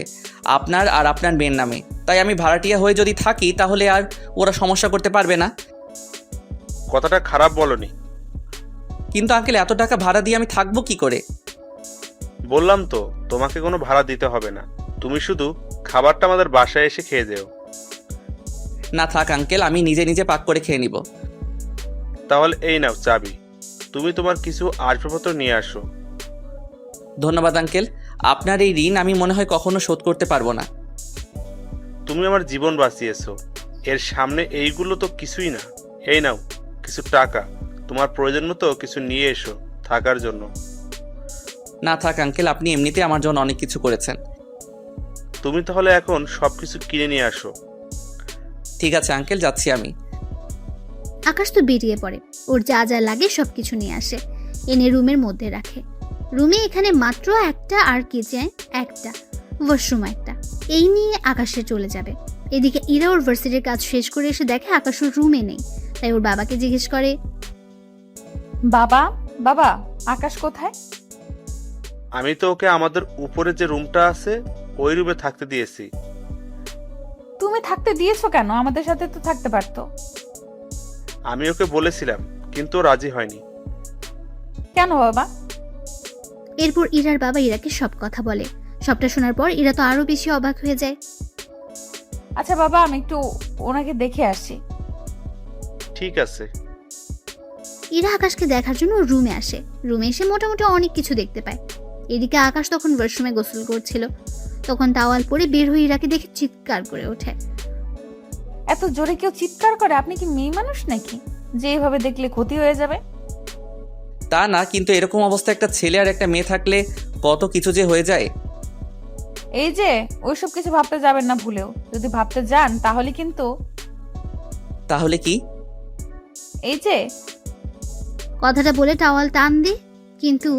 আপনার আর আপনার মেয়ের নামে। তাই আমি ভাড়াটিয়া হয়ে যদি থাকি তাহলে আর ওরা সমস্যা করতে পারবে না। কথাটা খারাপ বলনি। কিন্তু আঙ্কেল এত টাকা ভাড়া দিয়ে আমি থাকবো কি করে? বললাম তো, তোমাকে কোনো ভাড়া দিতে হবে না। তুমি শুধু খাবারটা আমাদের বাসায় এসে খেয়ে যেও। না থাক আঙ্কেল, আমি নিজে নিজে পাক করে খেয়ে নিব। তাহলে এই নাও চাবি, তুমি তোমার কিছু আসবাবপত্র নিয়ে আসো। ধন্যবাদ আঙ্কেল, আপনার এই ঋণ আমি মনে হয় কখনো শোধ করতে পারবো না। তুমি আমার জীবন বাঁচিয়েছো, এর সামনে এইগুলো তো কিছুই না। এই নাও কিছু টাকা, তোমার প্রয়োজন মতো কিছু নিয়ে এসো থাকার জন্য। না থাক আঙ্কেল, আপনি এমনিতে আমার জন্য অনেক কিছু করেছেন। তুমি তাহলে এখন সবকিছু কিনে নিয়ে আসো। ঠিক আছে আঙ্কেল, যাচ্ছি আমি। আকাশ তো বেরিয়ে পড়ে। ওর যা যা লাগে সবকিছু নিয়ে আসে, এনে রুমের মধ্যে রাখে। রুমে এখানে মাত্র একটা, আর কিচেন একটা, ওয়াশরুম একটা। এই নিয়ে আকাশে চলে যাবে। এদিকে ইরা ওর ভার্সিটির কাজ শেষ করে এসে দেখে আকাশ ওর রুমে নেই। তাই ওর বাবাকে জিজ্ঞেস করে, বাবা বাবা আকাশ কোথায়? আমি তো ওকে আমাদের উপরে যে রুমটা আছে ওই রুমে থাকতে দিয়েছি। তুমি থাকতে দিয়েছো কেন? আমাদের সাথে তো থাকতে পারতো। আমি ওকে বলেছিলাম, কিন্তু ও রাজি হয়নি। কেন বাবা? এরপর ইরার বাবা ইরাকে সব কথা বলে। সবটা শোনার পর ইরা তো আরো বেশি অবাক হয়ে যায়। আচ্ছা বাবা, আমি একটু ওনাকে দেখে আসি। ঠিক আছে। ইরা আকাশকে দেখার জন্য রুমে আসে। রুমে এসে মোটামুটি অনেক কিছু দেখতে পায়। এদিকে আকাশ তখন ওয়াশরুমে গোসল করছিল। তখন তাওয়াল পরে বের হয়ে ইরাকে দেখে চিৎকার করে ওঠে। এত জোরে কেউ চিৎকার করে? আপনি কি মেয়ে মানুষ নাকি যে এভাবে দেখলে ক্ষতি হয়ে যাবে? তা না, কিন্তু এরকম অবস্থা একটা ছেলে আর একটা মেয়ে থাকলে কত কিছু যে হয়ে যায়। এই যে ওইসব কিছু ভাবতে যাবেন না ভুলেও। যদি ভাবতে যান তাহলে কিন্তু তাহলে কি? এই যে কথাটা বলে টাওয়াল টান দি, কিন্তু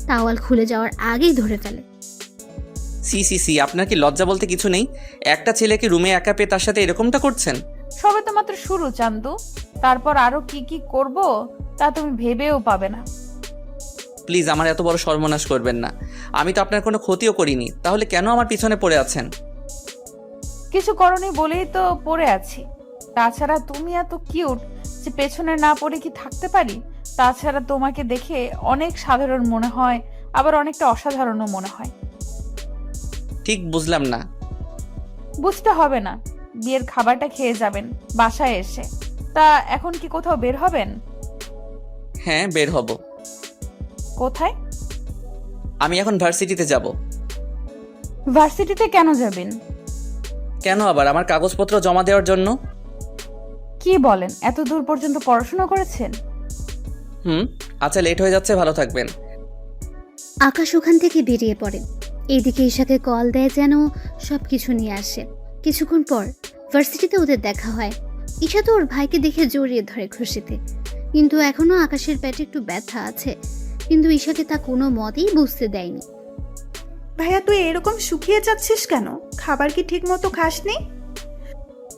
টাওয়াল খুলে যাওয়ার আগেই ধরে ফেলে। সি সি সি, আপনার কি লজ্জা বলতে কিছু নেই? একটা ছেলেকে রুমে একা পেয়ে তার সাথে এরকমটা করছেন? সবে তো মাত্র শুরু চান্দু, তারপর আরো কি কি করব তা তুমি ভেবেও পাবে না। প্লিজ আমার এত বড় সর্বনাশ করবেন না। আমি তো আপনার কোনো ক্ষতিও করিনি, তাহলে কেন আমার পিছনে পড়ে আছেন? কিছু করনি বলেই তো পড়ে আছি। তাছাড়া তুমি এত কিউট যে পেছনে না পড়ে কি থাকতে পারি? তাছাড়া তোমাকে দেখে অনেক সাধারণ মনে হয়, আবার অনেকটা অসাধারণও মনে হয়। ঠিক বুঝলাম না। বুঝতে হবে না, বিয়ের খাবারটা খেয়ে যাবেন বাসায় এসে। তা এখন কি কোথাও বের হবেন? হ্যাঁ, বের হব। কোথায়? আমি এখন ভার্সিটিতে যাব। ভার্সিটিতে কেন যাবেন? কেন আবার? আমার কাগজপত্র জমা দেওয়ার জন্য। কি বলেন? এত দূর পর্যন্ত পড়াশোনা করেছেন? আচ্ছা, লেট হয়ে যাচ্ছে, ভালো থাকবেন। আকাশ ওখান থেকে বেরিয়ে পড়ে। এইদিকে ঈশাকে কল দেয় যেন সবকিছু নিয়ে আসে। কিছুক্ষণ পর ভার্সিটিতে ওদের দেখা হয়। ঈশা তো ওর ভাইকে দেখে জড়িয়ে ধরে খুশিতে, কিন্তু এখনো আকাশের পেটে একটু ব্যথা আছে। কিন্তু ঈশাকে তা কোনো মতেই বুঝতে দেয়নি। ভাইয়া তুই এরকম শুকিয়ে যাচ্ছিস কেন? খাবার কি ঠিক মতো খাসনি?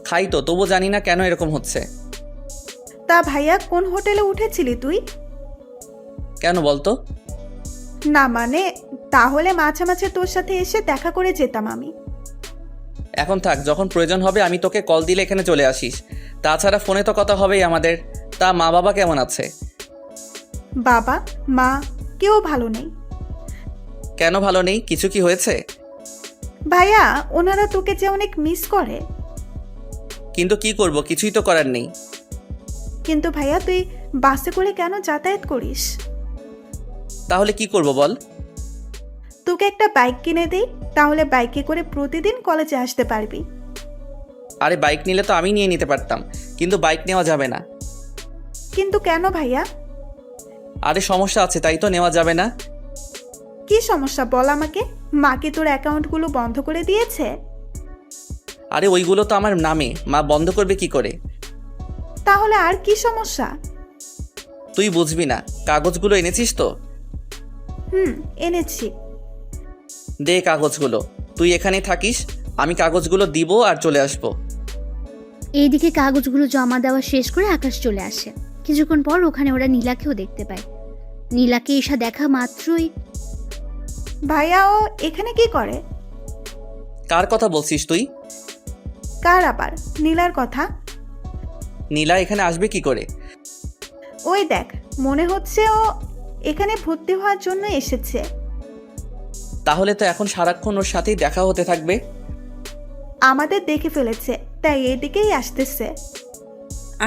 খাই তো, তবু জানি না কেন এরকম হচ্ছে। তা ভাইয়া কোন হোটেলে উঠেছিলি তুই? কেন বলতো? না মানে, তাহলে মাঝে মাঝে তোর সাথে এসে দেখা করে যেতাম আমি। এখন থাক, যখন প্রয়োজন হবে আমি তোকে কল দিলে এখানে চলে আসিস। তাছাড়া ফোনে তো কথা হবেই আমাদের। তা মা বাবা কেমন আছে? বাবা মা কেউ ভালো নেই। কেন ভালো নেই? কিছু কি হয়েছে? ভাইয়া ওনারা তোকে যে অনেক মিস করে। কিন্তু কি করব, কিছুই তো করার নেই। কিন্তু ভাইয়া তুই বাসে করে কেন যাতায়াত করিস? তাহলে কি করব বল? তোকে একটা বাইক কিনে দেই, তাহলে বাইকে করে প্রতিদিন কলেজে আসতে পারবি। আরে বাইক নিলে তো আমি নিয়ে নিতে পারতাম, কিন্তু বাইক নেওয়া যাবে না। কিন্তু কেন ভাইয়া? আরে সমস্যা আছে, তাই তো নেওয়া যাবে না। কি সমস্যা বল আমাকে। মা কি তোর অ্যাকাউন্টগুলো বন্ধ করে দিয়েছে? আরে ওইগুলো তো আমার নামে, মা বন্ধ করবে কি করে? তাহলে আর কি সমস্যা? তুই বুঝবি না। কাগজগুলো এনেছিস তো? এনেছি। দে কাগজগুলো। তুই এখানেই থাকিস, আমি কাগজগুলো দিব আর চলে আসবো। এইদিকে কাগজগুলো জমা দেওয়া শেষ করে আকাশ চলে আসে। কিছুক্ষণ পর ওখানে ওরা নীলাকেও দেখতে পায়। নীলাকে ঈশা দেখা মাত্রই, ভাইয়া ও এখানে কি করে? কার কথা বলছিস তুই? কার আবার? নীলার কথা। নীলা এখানে আসবে কি করে? ওই দেখ, মনে হচ্ছে ও এখানে ভর্তি হওয়ার জন্য এসেছে। তাহলে তো এখন সারাক্ষণ ওর সাথেই দেখা হতে থাকবে। আমাদের দেখে ফেলেছে, তাই এদিকেই আসতেছে।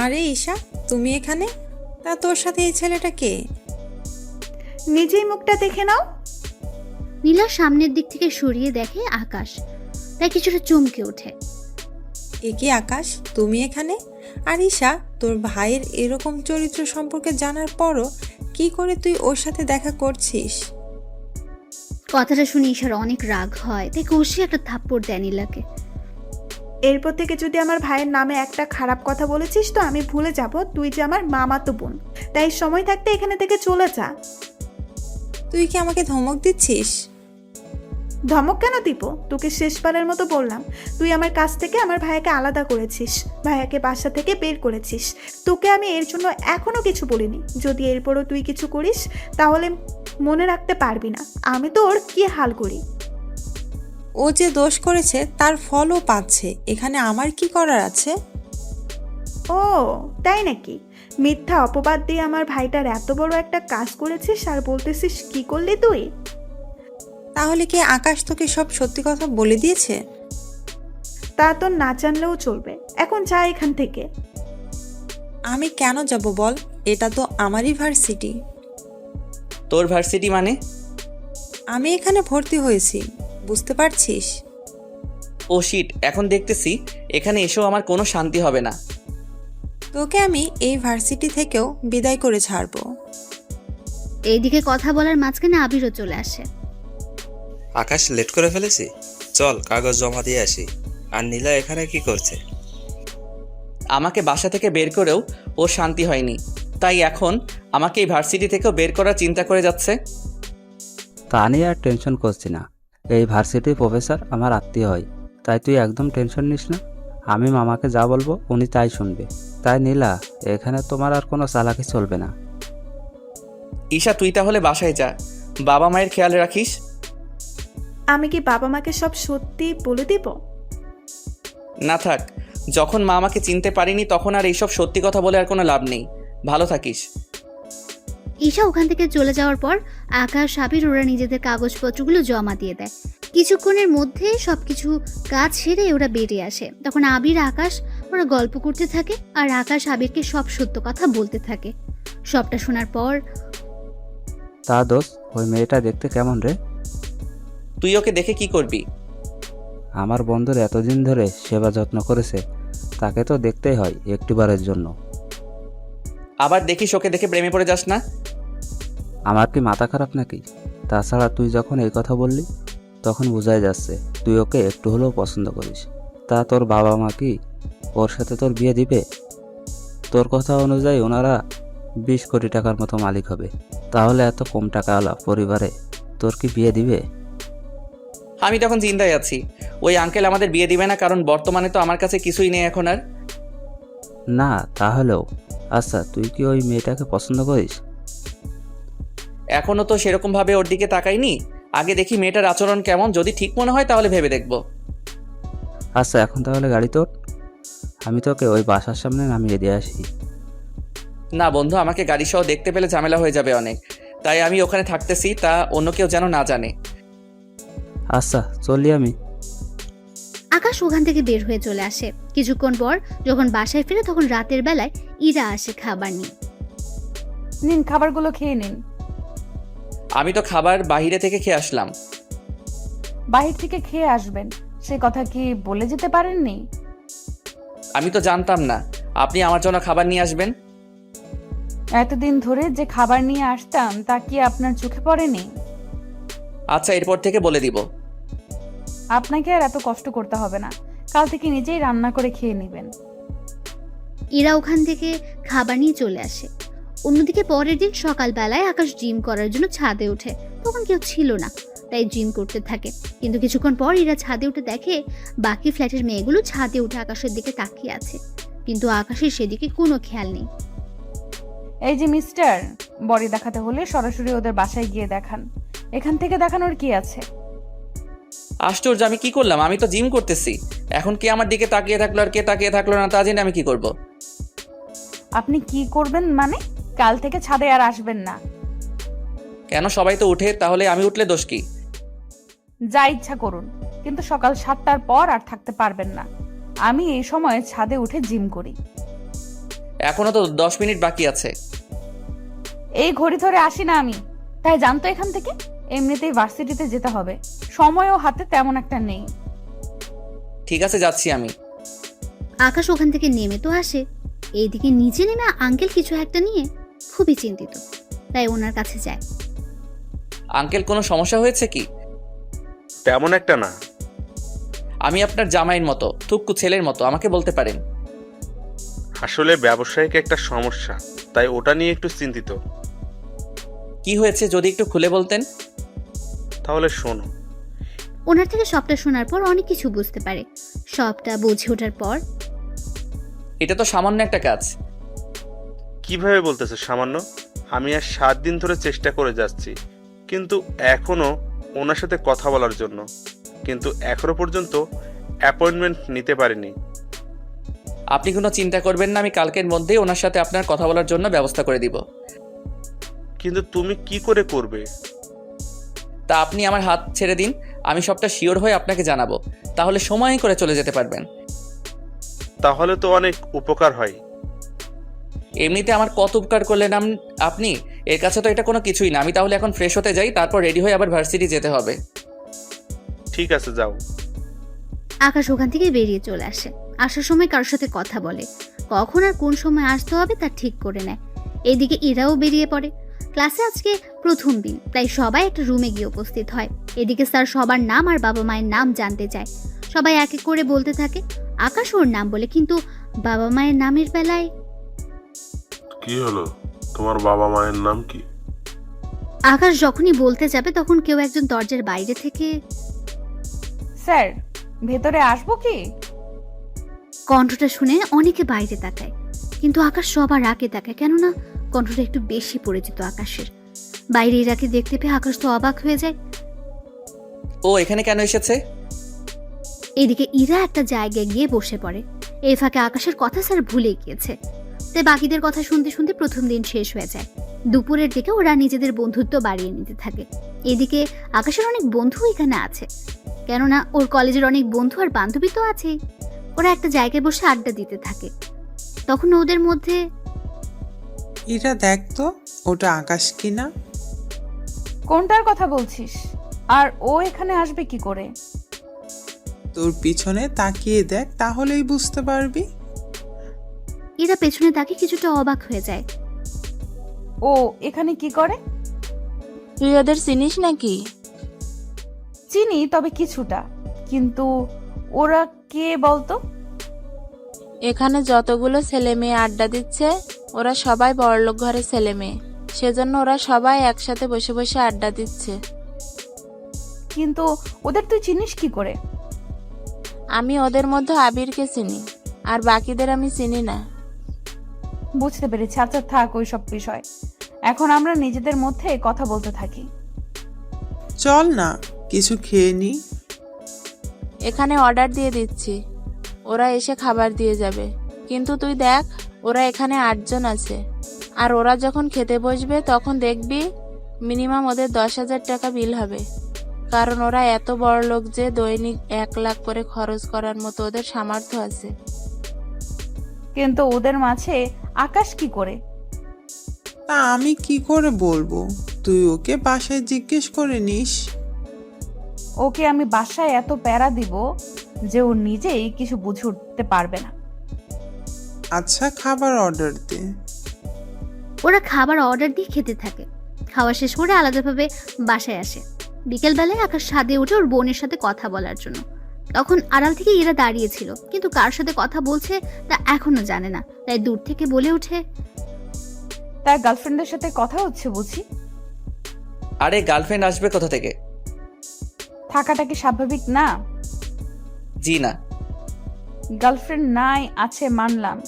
আরে ঈশা, তুমি এখানে? তা তোর সাথে এই ছেলেটা কে? নিজেই মুখটা দেখে নাও। নীলা সামনের দিক থেকে সরিয়ে দেখে আকাশ, তাই কিছুটা চমকে ওঠে। এ কি আকাশ, তুমি এখানে? আর ঈশা, তোর ভাইয়ের এরকম চরিত্র সম্পর্কে জানার পরও কি করে তুই ওর সাথে দেখা করছিস? কথাটা শুনে ঈশার অনেক রাগ হয়, তাই কষে একটা থাপ্পড় দেয় নীলাকে। এরপর থেকে যদি আমার ভাইয়ের নামে একটা খারাপ কথা বলেছিস তো আমি ভুলে যাব তুই যে আমার মামাতো বোন। তাই সময় থাকতে এখানে থেকে চলে যা। তুই কি আমাকে ধমক দিচ্ছিস? ধমক কেন দিব? তোকে শেষবারের মতো বললাম, তুই আমার কাছ থেকে আমার ভাইয়াকে আলাদা করেছিস, ভাইয়াকে বাসা থেকে বের করেছিস। তোকে আমি এর জন্য এখনো কিছু বলিনি। যদি এরপরও তুই কিছু করিস তাহলে মনে রাখতে পারবি না আমি তোর কি হাল করি। ও যে দোষ করেছে তার ফলও পাচ্ছে, এখানে আমার কি করার আছে? ও তাই নাকি? মিথ্যা অপবাদ দিয়ে আমার ভাইটার এত বড় একটা কাজ করেছিস আর বলতেছিস কি করলি তুই? তাহলে কি আকাশ তোকে সব সত্যি কথা বলে দিয়েছে? তা তো না জানলেও চলবে, এখন যা এখান থেকে। আমি কেন যাব বল? এটা তো আমারই ভার্সিটি। তোর ভার্সিটি মানে? আমি এখানে ভর্তি হয়েছি, বুঝতে পারছিস? ও শিট, এখন দেখতেছি এখানে এসেও আমার কোনো শান্তি হবে না। তোকে আমি এই ভার্সিটি থেকেও বিদায় করে ছাড়বো। এইদিকে কথা বলার মাঝখানে আবিরও চলে আসে। আকাশ লেট করে ফেলেছি, চল কাগজ জমা দিয়ে আসি। আর নীলা এখানে কি করছে? আমাকে বাসা থেকে বের করেও ওর শান্তি হয়নি, তাই এখন আমাকে এই ভার্সিটি থেকেও বের করার চিন্তা করে যাচ্ছে। তা নিয়ে আর টেনশন করছি না। এই ভার্সিটির প্রফেসর আমার আত্মীয় হয়, তাই তুই একদম টেনশন নিস না। আমি মামাকে যা বলবো উনি তাই শুনবে। তাই নীলা, এখানে তোমার আর কোনো চালাকি চলবে না। ঈশা, তুই তাহলে বাসায় যা, বাবা মায়ের খেয়াল রাখিস। আমি কি বাবা মাকে সব সত্যি বলে দিব? না থাক, যখন মা আমাকে চিনতে পারিনি তখন আর এইসব সত্যি কথা বলে আর কোনো লাভ নেই। ভালো থাকিস। ঈশা ওখান থেকে চলে যাওয়ার পর আকাশ আবির ওরা নিজেদের কাগজপত্রগুলো জমা দিয়ে দেয়। কিছুক্ষণের মধ্যে সবকিছু কাজ সেরে ওরা বেরিয়ে আসে। তখন আবির আকাশ ওরা গল্প করতে থাকে আর আকাশ আবিরকে সব সত্য কথা বলতে থাকে। সবটা শোনার পর, তা দোষ, ওই মেয়েটা দেখতে কেমন রে? তুই ওকে দেখে কি করবি? আমার বন্ধুর এতদিন ধরে সেবা যত্ন করেছে, তাকে তো দেখতেই হয় একটিবারের জন্য। আবার দেখিস ওকে দেখে প্রেমে পড়ে যাস না। আমার কি মাথা খারাপ নাকি? তাছাড়া তুই যখন এই কথা বললি তখন বোঝাই যাচ্ছে তুই ওকে একটু হলেও পছন্দ করিস। তা তোর বাবা মা কি ওর সাথে তোর বিয়ে দিবে? তোর কথা অনুযায়ী ওনারা 20 কোটি টাকার মতো মালিক হবে, তাহলে এত কম টাকাওয়ালা পরিবারে তোর কি বিয়ে দিবে? আমি তখন চিন্তায় আছি, ওই আঙ্কেল আমাদের বিয়ে দিবে না, কারণ বর্তমানে তো আমার কাছে কিছুই নেই এখন আর। না তাহলেও আচ্ছা, তুই কি ওই মেয়েটাকে পছন্দ করিস? এখনো তো সেরকম ভাবে ওর দিকে তাকাইনি, আগে দেখি মেয়েটার আচরণ কেমন, যদি ঠিক মনে হয় তাহলে ভেবে দেখব। আচ্ছা এখন তাহলে গাড়ি তোর, আমি তোকে ওই বাসার সামনে নামিয়ে দিয়ে আসি। না বন্ধু, আমাকে গাড়ি সহ দেখতে পেলে ঝামেলা হয়ে যাবে অনেক, তাই আমি ওখানে থাকতেছি, তা অন্য কেউ যেন না জানে। আচ্ছা চলি আমি। আকাশ ওখান থেকে বের হয়ে চলে আসে। কিছুক্ষণ পর যখন বাসায় ফিরে তখন রাতের বেলায় ইরা আসে খাবার নিয়ে। নিন, খাবারগুলো খেয়ে নিন। আমি তো খাবার বাইরে থেকে খেয়ে আসলাম, বাহির থেকে খেয়ে আসবেন, সে কথা কি বলে যেতে পারেননি? আমি তো জানতাম না আপনি আমার জন্য খাবার নিয়ে আসবেন। এতদিন ধরে যে খাবার নিয়ে আসতাম তা কি আপনার চোখে পড়েনি? আচ্ছা, এরপর থেকে বলে দিব। আপনাকে আর এত কষ্ট করতে হবে না, কাল থেকে নিজেই রান্না করে খেয়ে নেবেন। ইরা ওখান থেকে খাবার নিয়ে চলে আসে। অন্যদিকে পরের দিন সকালবেলায় আকাশ জিম করার জন্য ছাদে ওঠে। তখন কেউ ছিল না, তাই জিম করতে থাকে। কিন্তু কিছুক্ষণ পর ইরা ছাদে উঠে দেখে বাকি ফ্ল্যাটের মেয়েগুলো ছাদে উঠে আকাশের দিকে তাকিয়ে আছে, কিন্তু আকাশের সেদিকে কোনো খেয়াল নেই। এই যে মিস্টার, বডি দেখাতে হলে সরাসরি ওদের বাসায় গিয়ে দেখান, এখান থেকে দেখানোর কি আছে? আশ্চর্য, আমি কি করলাম? আমি তো জিম করতেছি। এখন কে আমার দিকে তাকিয়ে থাকলো আর কে তাকিয়ে থাকলো না তা জেনে আমি কি করব? আপনি কি করবেন মানে? কাল থেকে ছাদে আর আসবেন না। কেন? সবাই তো উঠে, তাহলে আমি উঠলে দোষ কি? যা ইচ্ছা করুন, কিন্তু সকাল 7টার পর আর থাকতে পারবেন না। আমি এই সময়ে ছাদে উঠে জিম করি। এখনো তো 10 মিনিট বাকি আছে। এই ঘড়ি ধরে আসি না আমি, তাই জানতো এখান থেকে। এমনিতেই ভার্সিটিতে যেতে হবে, সময়ও হাতে তেমন একটা নেই। ঠিক আছে, যাচ্ছি আমি। আকাশ ওখান থেকে নেমে তো আসে, এইদিকে নিচে নেমে আঙ্কেল কিছু একটা নিয়ে খুবই চিন্তিত, তাই ওনার কাছে যায়। আঙ্কেল, কোনো সমস্যা হয়েছে কি? তেমন একটা না। আমি আপনার জামাইয়ের মতো, থুক্কু ছেলের মতো, আমাকে বলতে পারেন। আসলে ব্যবসায়িক একটা সমস্যা, তাই ওটা নিয়ে একটু চিন্তিত। কি হয়েছে যদি একটু খুলে বলতেন? তাহলে শোনো। ওনার থেকে সবটা শোনার পর অনেক কিছু বুঝতে পারে। সবটা বুঝে ওঠার পর, এটা তো সামান্য একটা কাজ। কিভাবে বলতেছে সামান্য? আমি আর 7 দিন ধরে চেষ্টা করে যাচ্ছি, কিন্তু এখনো ওনার সাথে কথা বলার জন্য, কিন্তু এখনো পর্যন্ত অ্যাপয়েন্টমেন্ট নিতে পারিনি। আপনি কোনো চিন্তা করবেন না, আমি কালকের মধ্যেই ওনার সাথে আপনার কথা বলার জন্য ব্যবস্থা করে দিব। কিন্তু তুমি কি করে করবে? তা আপনি আমার হাত ছেড়ে দিন, আমি সবটা শিওর হয়ে আপনাকে জানাবো, তাহলে সময় করে চলে যেতে পারবেন। তাহলে তো অনেক উপকার হয়। এমনিতে আমার কত উপকার করলেন আপনি, এর কাছে তো এটা কোনো কিছুই না। আমি তাহলে এখন ফ্রেশ হতে যাই, তারপর রেডি হয়ে আবার ভার্সিটি যেতে হবে। ঠিক আছে, যাও। আকাশ ওখান থেকে বেরিয়ে চলে আসে। আসার সময় কারোর সাথে কথা বলে, কখন আর কোন সময় আসতে হবে তা ঠিক করে নেয়। এদিকে ইরাও বেরিয়ে পড়ে। ক্লাসে আজকে প্রথম দিন, তাই সবাই একটা রুমে গিয়ে উপস্থিত হয়। এদিকে স্যার সবার নাম আর বাবা মায়ের নাম জানতে চায়। সবাই এক এক করে বলতে থাকে। আকাশ ওর নাম বলে, কিন্তু বাবা মায়ের নামের বেলায় কি হলো? তোমার বাবা মায়ের নাম কি? আকাশ যখনই বলতে যাবে তখন কেউ একজন দরজার বাইরে থেকে, স্যার, ভেতরে আসবো কি? কণ্ঠটা শুনে অনেকে বাইরে তাকায়, কিন্তু আকাশ সবার আগে তাকায়, কেননা কণ্ঠটা একটু বেশি পরিচিত আকাশের। বাইরে ইরাকে দেখতে পেয়ে আকাশ তো অবাক হয়ে যায়। ও এখানে কেন এসেছে? এদিকে ইরা একটা জায়গায় গিয়ে বসে পড়ে। এই ফাঁকে আকাশের কথা স্যার ভুলে গিয়েছে, তাই বাকিদের কথা শুনতে শুনতে প্রথম দিন শেষ হয়ে যায়। দুপুরের দিকে ওরা নিজেদের বন্ধুত্ব বাড়িয়ে নিতে থাকে। এদিকে আকাশের অনেক বন্ধু এখানে আছে, কেননা ওর কলেজের অনেক বন্ধু আর বান্ধবী তো আছেই। ওরা একটা জায়গায় বসে আড্ডা দিতে থাকে। তখন ওদের মধ্যে, ইরা দেখ তো, ওটা আকাশ কিনা? কোনটার কথা বলছিস? আর ও এখানে আসবে কি করে? তোর পিছনে তাকিয়ে দেখ, তাহলেই বুঝতে পারবি। এরা পেছনে তাকে কিছুটা অবাক হয়ে যায়। ও এখানে কি করে? তুই ওদের চিনিস নাকি? চিনি, তবে কিছুটা। কিন্তু ওরা কে বলতো? এখানে যতগুলো ছেলে মেয়ে আড্ডা দিচ্ছে ওরা সবাই বড়লোক ঘরের ছেলে মেয়ে, সেজন্য ওরা সবাই একসাথে বসে বসে আড্ডা দিচ্ছে। কিন্তু ওদের তুই চিনিস কি করে? আমি ওদের মধ্যে আবিরকে চিনি, আর বাকিদের আমি চিনি না। বুঝতে পেরেছি। আচ্ছা থাক ওই সব বিষয়, এখন আমরা নিজেদের মধ্যে কথা বলতে থাকি। চল না কিছু খেয়ে নি। এখানে অর্ডার দিয়ে দিচ্ছি, ওরা এসে খাবার দিয়ে যাবে। কিন্তু তুই দেখ, ওরা এখানে 8 জন আছে, আর ওরা যখন খেতে বসবে তখন দেখবি মিনিমাম ওদের 10,000 টাকা বিল হবে, কারণ ওরা এত বড় লোক যে দৈনিক 1 লাখ করে খরচ করার মতো ওদের সামর্থ্য আছে। কিন্তু ওদের মাঝে আকাশ কি করে? তা আমি কি করে বলবো? তুই ওকে বাসায় জিজ্ঞেস করে নিস। ওকে আমি বাসায় এত প্যারা দিব যে ও নিজেই কিছু বুঝে উঠতে পারবে না। আচ্ছা, খাবার অর্ডার দে। ওরা খাবার অর্ডার দিয়ে খেতে থাকে। খাওয়া শেষ করে আলাদাভাবে বাসায় আসে। বিকেলবেলায় আকাশ ছাদে উঠে ওর বোনের সাথে কথা বলার জন্য। তখন আড়াল থেকে ইরা দাঁড়িয়েছিল, কিন্তু কার সাথে কথা বলছে তা এখনো জানে না। তাই দূর থেকে বলে ওঠে, তার গার্লফ্রেন্ডের সাথে কথা হচ্ছে বুঝি? আরে গার্লফ্রেন্ড আসবে কোথা থেকে? থাকাটা কি স্বাভাবিক না? জি না। গার্লফ্রেন্ড নাই আছে মানলাম,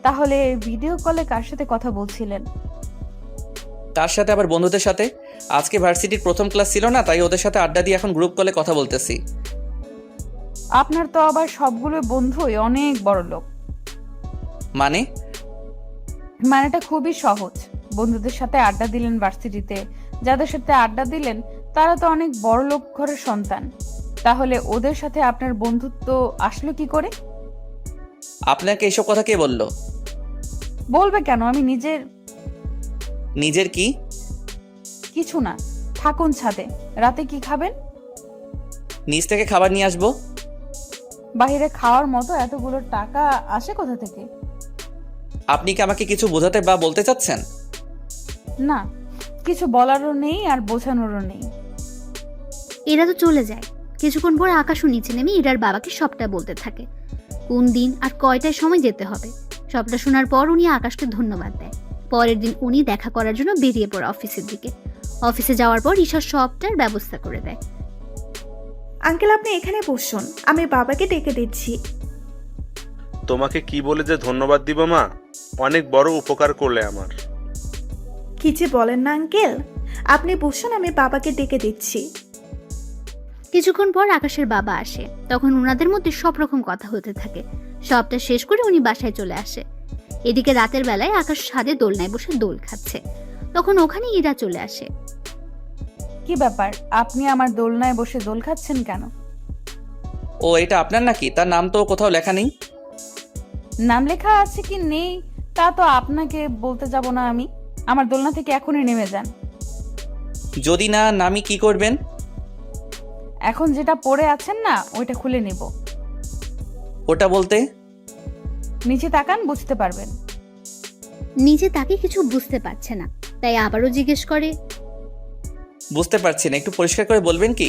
তাহলে ভিডিও কলে কার সাথে কথা বলছিলেন? তার সাথে আবার বন্ধুদের সাথে। আজকে ভার্সিটির প্রথম ক্লাস ছিল না, তাই ওদের সাথে আড্ডা দিয়ে এখন গ্রুপ কলে কথা বলতেছি। আপনার তো আবার সবগুলো বন্ধুই অনেক বড় লোক। মানেটা খুবই সহজ। বন্ধুদের সাথে আড্ডা দিলেন ভার্সিটিতে, যাদের সাথে আড্ডা দিলেন তারা তো অনেক বড় লোক ঘরের সন্তান। তাহলে ওদের সাথে আপনার বন্ধুত্ব আসলো কি করে? আপনাকে এসব কথা কে বললো? বলবে কেন? আমি নিজের কি? কিছু না, থাকুন ছাদে। রাতে কি খাবেন? নিচ থেকে খাবার নিয়ে আসবো। বাইরে খাওয়ার মতো এতগুলো টাকা আসে কোথা থেকে? আপনি কি আমাকে কিছু বোঝাতে বা বলতে চাচ্ছেন? না, কিছু বলারও নেই আর বোঝানোরও নেই। এরা তো চলে যায়। কিছুক্ষণ পর আকাশও নিচে নেমে ইরার বাবাকে সবটা বলতে থাকে, কোন দিন আর কয়টায় সময় যেতে হবে। সবটা শোনার পর উনি আকাশকে ধন্যবাদ দেয়। পরের দিন উনি দেখা করার জন্য বেরিয়ে পড়ে অফিসের দিকে। অফিসে যাওয়ার পর ঈশা সবটার ব্যবস্থা করে দেয়। আঙ্কেল, আপনি এখানে বসুন, আমি বাবাকে ডেকে দিচ্ছি। তোমাকে কি বলে যে ধন্যবাদ দিব মা, অনেক বড় উপকার করলে আমার। কি যে বলেন না আঙ্কেল, আপনি বসুন, আমি বাবাকে ডেকে দিচ্ছি। কিছুক্ষণ পর আকাশের বাবা আসে। তখন ওনাদের মধ্যে সব রকম কথা হতে থাকে। সবটা শেষ করে উনি বাসায় চলে আসে। এদিকে রাতের বেলায় আকাশ ছাদে দোলনায় বসে দোল খাচ্ছে। তখন ওখানে ইরা চলে আসে। কি ব্যাপার, আপনি আমার দোলনায় বসে দোল খাচ্ছেন কেন? ও এটা আপনার নাকি? তার নাম তো কোথাও লেখা নেই। নাম লেখা আছে কি নেই তা তো আপনাকে বলতে যাব না আমি। আমার দোলনা থেকে এখনই নেমে যান। যদি না নামি কি করবেন? এখন যেটা পরে আছেন না ওইটা খুলে নিব। ওটা বলতে? নিচে তাকান, বুঝতে পারবেন। নিচে তাকে কিছু বুঝতে পারছে না, তাই আবারও জিজ্ঞেস করে, বুঝতে পারছি না, একটু পরিষ্কার করে বলবেন কি?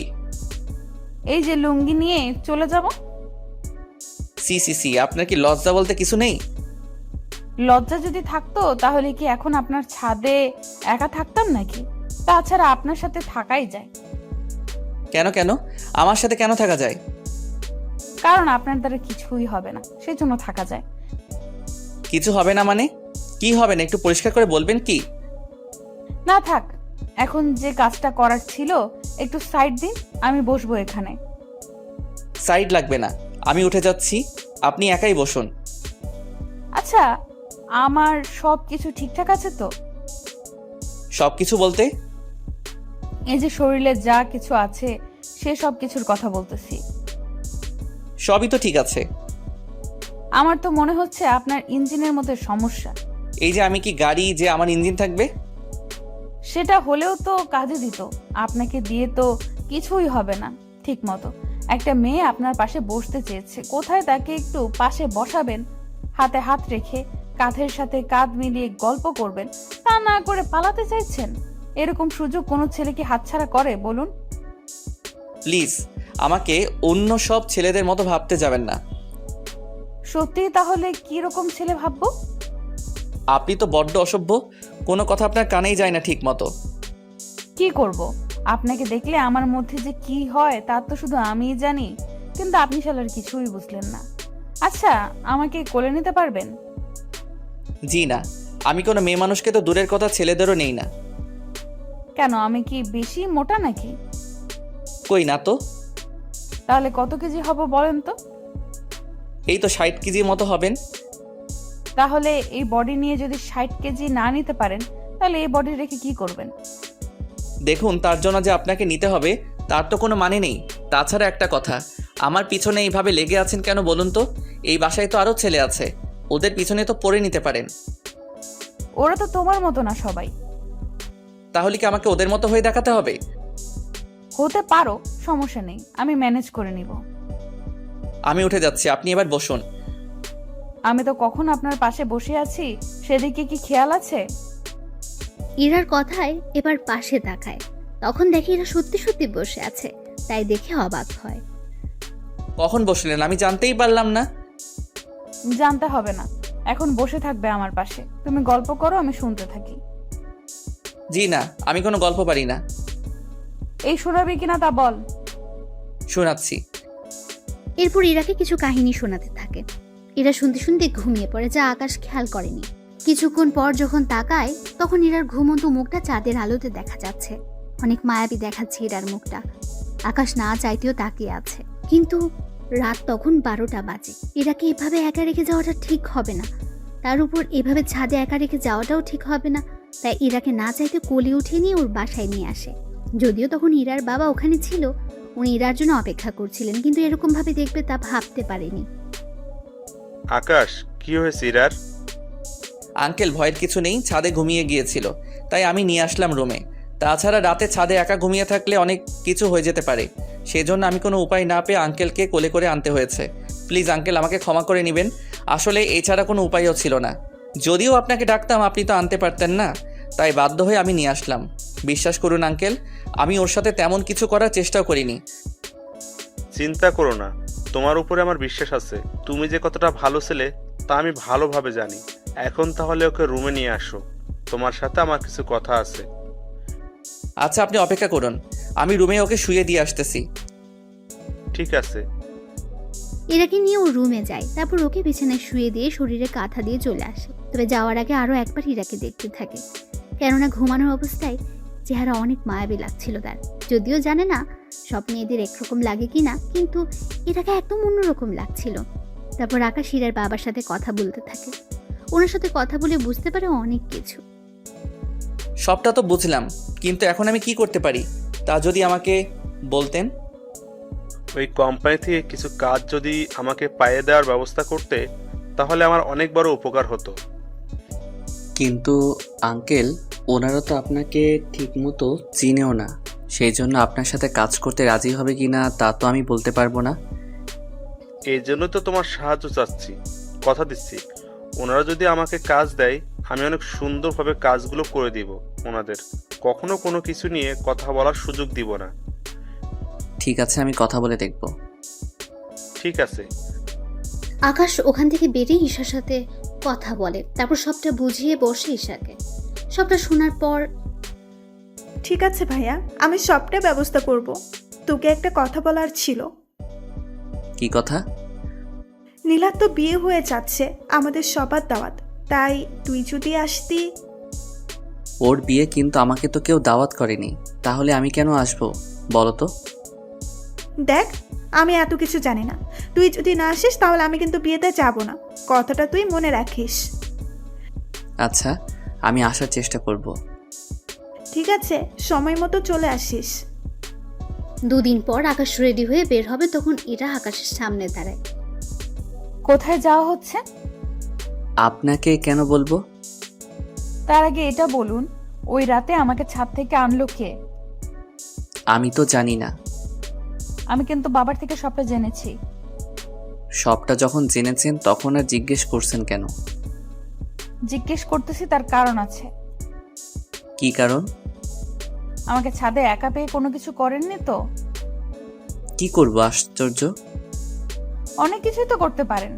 এই যে লুঙ্গি নিয়ে চলে যাব। সি আপনার কি লজ্জা বলতে কিছু নেই? লজ্জা যদি থাকতো তাহলে কি এখন আপনার ছাদে একা থাকতাম নাকি? তাছাড়া আপনার সাথে থাকাই যায়। কেন আমার সাথে কেন থাকা যায়? কারণ আপনার দ্বারা কিছুই হবে না, সেই জন্য থাকা যায়। কিছু হবে না মানে? কি হবে না একটু পরিষ্কার করে বলবেন কি? না থাক, এখন যে কাজটা করার ছিল একটু সাইড দিন, আমি বসবো এখানে। সাইড লাগবে না, আমি উঠে যাচ্ছি, আপনি একাই বসুন। আচ্ছা, আমার সব কিছু ঠিকঠাক আছে তো? সব কিছু বলতে? এই যে শরীরে যা কিছু আছে সে সব কিছুর কথা বলতেছি। সবই তো ঠিক আছে। আমার তো মনে হচ্ছে আপনার ইঞ্জিনের মধ্যে সমস্যা। এই যে আমি কি গাড়ি যে আমার ইঞ্জিন থাকবে? সেটা হলেও তো কাজে দিত। আপনাকে দিয়ে তো কিছুই হবে না ঠিক মতো। একটা মেয়ে আপনার পাশে বসতে চেয়েছে, কোথায় তাকে একটু পাশে বসাবেন, হাতে হাত রেখে কাঁধের সাথে কাঁধ মিলিয়ে গল্প করবেন, তা না করে পালাতে চাইছেন। এরকম সুযোগ কোনো ছেলে কি হাতছাড়া করে বলুন? প্লিজ আমাকে অন্য সব ছেলেদের মতো ভাবতে যাবেন না। সত্যি তাহলে কি রকম ছেলে ভাববো? আপনি তো বড্ড অসভ্য, কোনো কথা আপনার কানেই যায় না ঠিক মতো। কি করব, আপনাকে দেখলে আমার মধ্যে যে কি হয় তা তো শুধু আমিই জানি, কিন্তু আপনি শালার কিছুই বুঝলেন না। আচ্ছা, আমাকে কোলে নিতে পারবেন? জি না, আমি কোনো মেয়ে মানুষকে তো দূরের কথা ছেলেদেরও নেই না। কেন, আমি কি বেশি মোটা নাকি? কই না তো। তাহলে কত কেজি হব বলেন তো? এই তো 60 কেজির মতো হবেন। তাহলে এই বডি নিয়ে যদি 60 কেজি না নিতে পারেন তাহলে এই বডি রেখে কি করবেন? দেখুন, তার জন্য যে আপনাকে নিতে হবে তার তো কোনো মানে নেই। তাছাড়া একটা কথা, আমার পিছনে এইভাবে লেগে আছেন কেন বলুন তো? এই বাসায় তো আরও ছেলে আছে, ওদের পিছনে তো পড়ে নিতে পারেন। ওরা তো তোমার মতো না সবাই। তাহলে কি আমাকে ওদের মতো হয়ে দেখাতে হবে? হতে পারো, সমস্যা নেই, আমি ম্যানেজ করে নিব। আমি উঠে যাচ্ছি, আপনি এবার বসুন। আমি তো কখন আপনার পাশে বসে আছি, সেদিকে কি খেয়াল আছে? ইরার কথায় এবার পাশে তাকায়, তখন দেখে ইরা সত্যি সত্যি বসে আছে, তাই দেখে অবাক হয়। কখন বসলেন আমি জানতেই পারলাম না। জানতে হবে না, এখন বসে থাকবে আমার পাশে। তুমি গল্প করো, আমি শুনতে থাকি। জি না, আমি কোনো গল্প পারি না। এই শোনাবি কিনা তা বল। শোনাচ্ছি। এরপর ইরাকে কিছু কাহিনী শোনাতে থাকে। ইরা শুনতে শুনতে ঘুমিয়ে পড়ে, যা আকাশ খেয়াল করেনি। কিছুক্ষণ পর যখন তাকায়, তখন ইরার ঘুমন্ত মুখটা চাঁদের আলোতে দেখা যাচ্ছে। অনেক মায়াবী দেখাচ্ছে ইরার মুখটা। আকাশ না চাইতেও তাকিয়ে আছে, কিন্তু রাত তখন 12টা বাজে। ইরাকে এভাবে একা রেখে যাওয়াটা ঠিক হবে না, তার উপর এভাবে ছাদে একা রেখে যাওয়াটাও ঠিক হবে না। তাই ইরাকে না চাইতে কোলে উঠিয়ে নিয়ে ওর বাসায় নিয়ে আসে। যদিও তখন ইরার বাবা ওখানে ছিল, উনি ইরার জন্য অপেক্ষা করছিলেন, কিন্তু এরকম ভাবে দেখবে তা ভাবতে পারেনি। আকাশ, কি হয়েছে ইরার? আঙ্কেল, ভয়ের কিছু নেই, ছাদে ঘুমিয়ে গিয়েছিল, তাই আমি নিয়ে আসলাম রুমে। তাছাড়া রাতে ছাদে একা ঘুমিয়ে থাকলে অনেক কিছু হয়ে যেতে পারে, সেজন্য আমি কোনো উপায় না পেয়ে আঙ্কেলকে কোলে করে আনতে হয়েছে। প্লিজ আঙ্কেল, আমাকে ক্ষমা করে নেবেন, আসলে এছাড়া কোনো উপায়ও ছিল না। যদিও আপনাকে ডাকতাম, আপনি তো আনতে পারতেন না, তাই বাধ্য হয়ে আমি নিয়ে আসলাম। বিশ্বাস করুন আঙ্কেল, আমি ওর সাথে তেমন কিছু করার চেষ্টাও করিনি। চিন্তা করো না, তোমার উপরে আমার বিশ্বাস আছে। তুমি যে কতটা ভালো ছেলে তা আমি ভালোভাবে জানি। এখন তাহলে ওকে রুমে নিয়ে আসো, তোমার সাথে আমার কিছু কথা আছে। আচ্ছা, আপনি অপেক্ষা করুন, আমি রুমে ওকে শুয়ে দিয়ে আসতেছি। ঠিক আছে। ইরাকে নিয়ে ও রুমে যায়, তারপর ওকে বিছানায় শুয়ে দিয়ে শরীরে কাঁথা দিয়ে চলে আসে। তবে যাওয়ার আগে আরো একবার ইরাকে দেখতে থাকে, কেননা ঘুমানোর অবস্থায় চেহারা অনেক মায়াবী লাগছিল তার। যদিও জানে না সব মেয়েদের একরকম লাগে কিনা, কিন্তু ইরাকে একদম অন্যরকম লাগছিল। তারপর আকাশ ইরার বাবার সাথে কথা বলতে থাকে। ওনার সাথে কথা বলে বুঝতে পারে অনেক কিছু। সবটা তো বুঝলাম, কিন্তু এখন আমি কি করতে পারি তা যদি আমাকে বলতেন। ওই কোম্পানি থেকে কিছু কাজ যদি আমাকে পাইয়ে দেওয়ার ব্যবস্থা করতে, তাহলে আমার অনেক বড় উপকার হতো। কিন্তু আঙ্কেল, ওনারা তো আপনাকে ঠিকমতো চিনেও না, সেই জন্য আপনার সাথে কাজ করতে রাজি হবে কিনা তা তো আমি বলতে পারবো না। এই জন্য তো তোমার সাহায্য চাচ্ছি। কথা দিচ্ছি, ওনারা যদি আমাকে কাজ দেয়, আমি অনেক সুন্দরভাবে কাজগুলো করে দিব ওনাদের। কখনো কোনো কিছু নিয়ে কথা বলার সুযোগ দিব না। ঠিক আছে, আমি কথা বলে দেখব। ঠিক আছে। আকাশ ওখান থেকে বেরিয়ে ঈশার সাথে কথা বলে, তারপর সবটা বুঝিয়ে বসে ঈশাকে। সবটা শোনার পর, ঠিক আছে ভাইয়া, আমি সবটা ব্যবস্থা করব। তোকে একটা কথা বলার ছিল। কি কথা? নীলার তো বিয়ে হয়ে যাচ্ছে, আমাদের সবার দাওয়াত, তাই তুই যদি আসতি। ওর বিয়ে, কিন্তু আমাকে তো কেউ দাওয়াত করেনি, তাহলে আমি কেন আসবো বলো তো? দেখ, আমি এত কিছু জানি না। তুই যদি না আসিস তাহলে আমি কিন্তু বিয়েতে যাব না, কথাটা তুই মনে রাখিস। আচ্ছা, আমি আসার চেষ্টা করব। ঠিক আছে, সময় মতো চলে আসিস। 2 দিন পর আকাশ রেডি হয়ে বের হবে, তখন এরা আকাশের সামনে দাঁড়ায়। কোথায় যাওয়া হচ্ছে? আপনাকে কেন বলবো? তার আগে এটা বলুন, ওই রাতে আমাকে ছাদ থেকে আনলো কে? আমি তো জানি না। আমি কিন্তু বাবার থেকে সবটা জেনেছি। সবটা যখন জেনেছেন তখন আর জিজ্ঞেস করছেন কেন? জিজ্ঞেস করতেছি, তার কারণ আছে। কি কারণ? আমাকে ছাদে একা পেয়ে কোনো কিছু করেননি তো? কি করব আশ্চর্য? অনেক কিছুই তো করতে পারেন।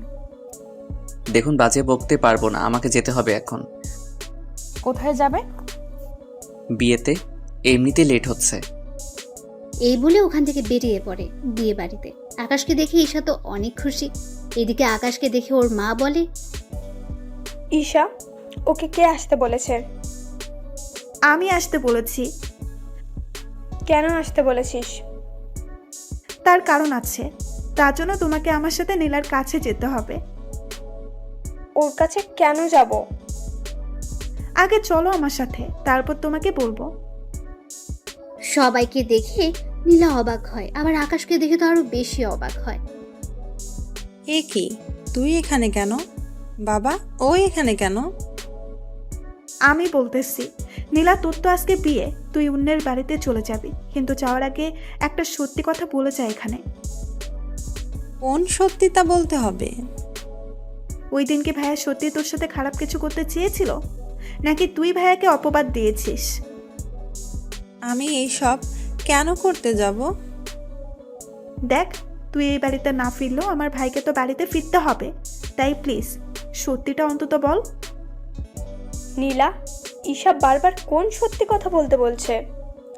দেখুন, বাজে বকতে পারবো না, আমাকে যেতে হবে এখন। কোথায় যাবে? বিয়েতে, এমনিতে লেট হচ্ছে। এই বলে ওখান থেকে বেরিয়ে পড়ে বিয়ে বাড়িতে। আকাশকে দেখে ঈশা তো অনেক খুশি। এদিকে আকাশকে দেখে ওর মা বলে, ঈশা, ওকে কে আসতে বলেছে? আমি আসতে বলেছি। কেন আসতে বলেছিস? তার কারণ আছে, তার জন্য তোমাকে আমার সাথে নীলার কাছে যেতে হবে। ওর কাছে কেন যাব? আগে চলো আমার সাথে, তারপর তোমাকে বলবো। সবাইকে দেখে নীলা অবাক হয়, আবার আকাশকে দেখে তো আরো বেশি অবাক হয়। এ কি, তুই এখানে কেন? বাবা, ও এখানে কেন? আমি বলতেছি, নীলা, তোর তো আজকে বিয়ে, তুই অন্যের বাড়িতে চলে যাবি, কিন্তু যাওয়ার আগে একটা সত্যি কথা বলে যা এখানে। কোন সত্যিটা বলতে হবে? ওই দিন কি ভাইয়া সত্যি তোর সাথে খারাপ কিছু করতে চেয়েছিল, নাকি তুই ভাইয়াকে অপবাদ দিয়েছিস? আমি এইসব কেন করতে যাব? দেখ, তুই এই বাড়িতে না ফিরলেও আমার ভাইকে তো বাড়িতে ফিরতে হবে, তাই প্লিজ সত্যিটা অন্তত বল। নীলা, ঈশা বারবার কোন সত্যি কথা বলতে বলছে?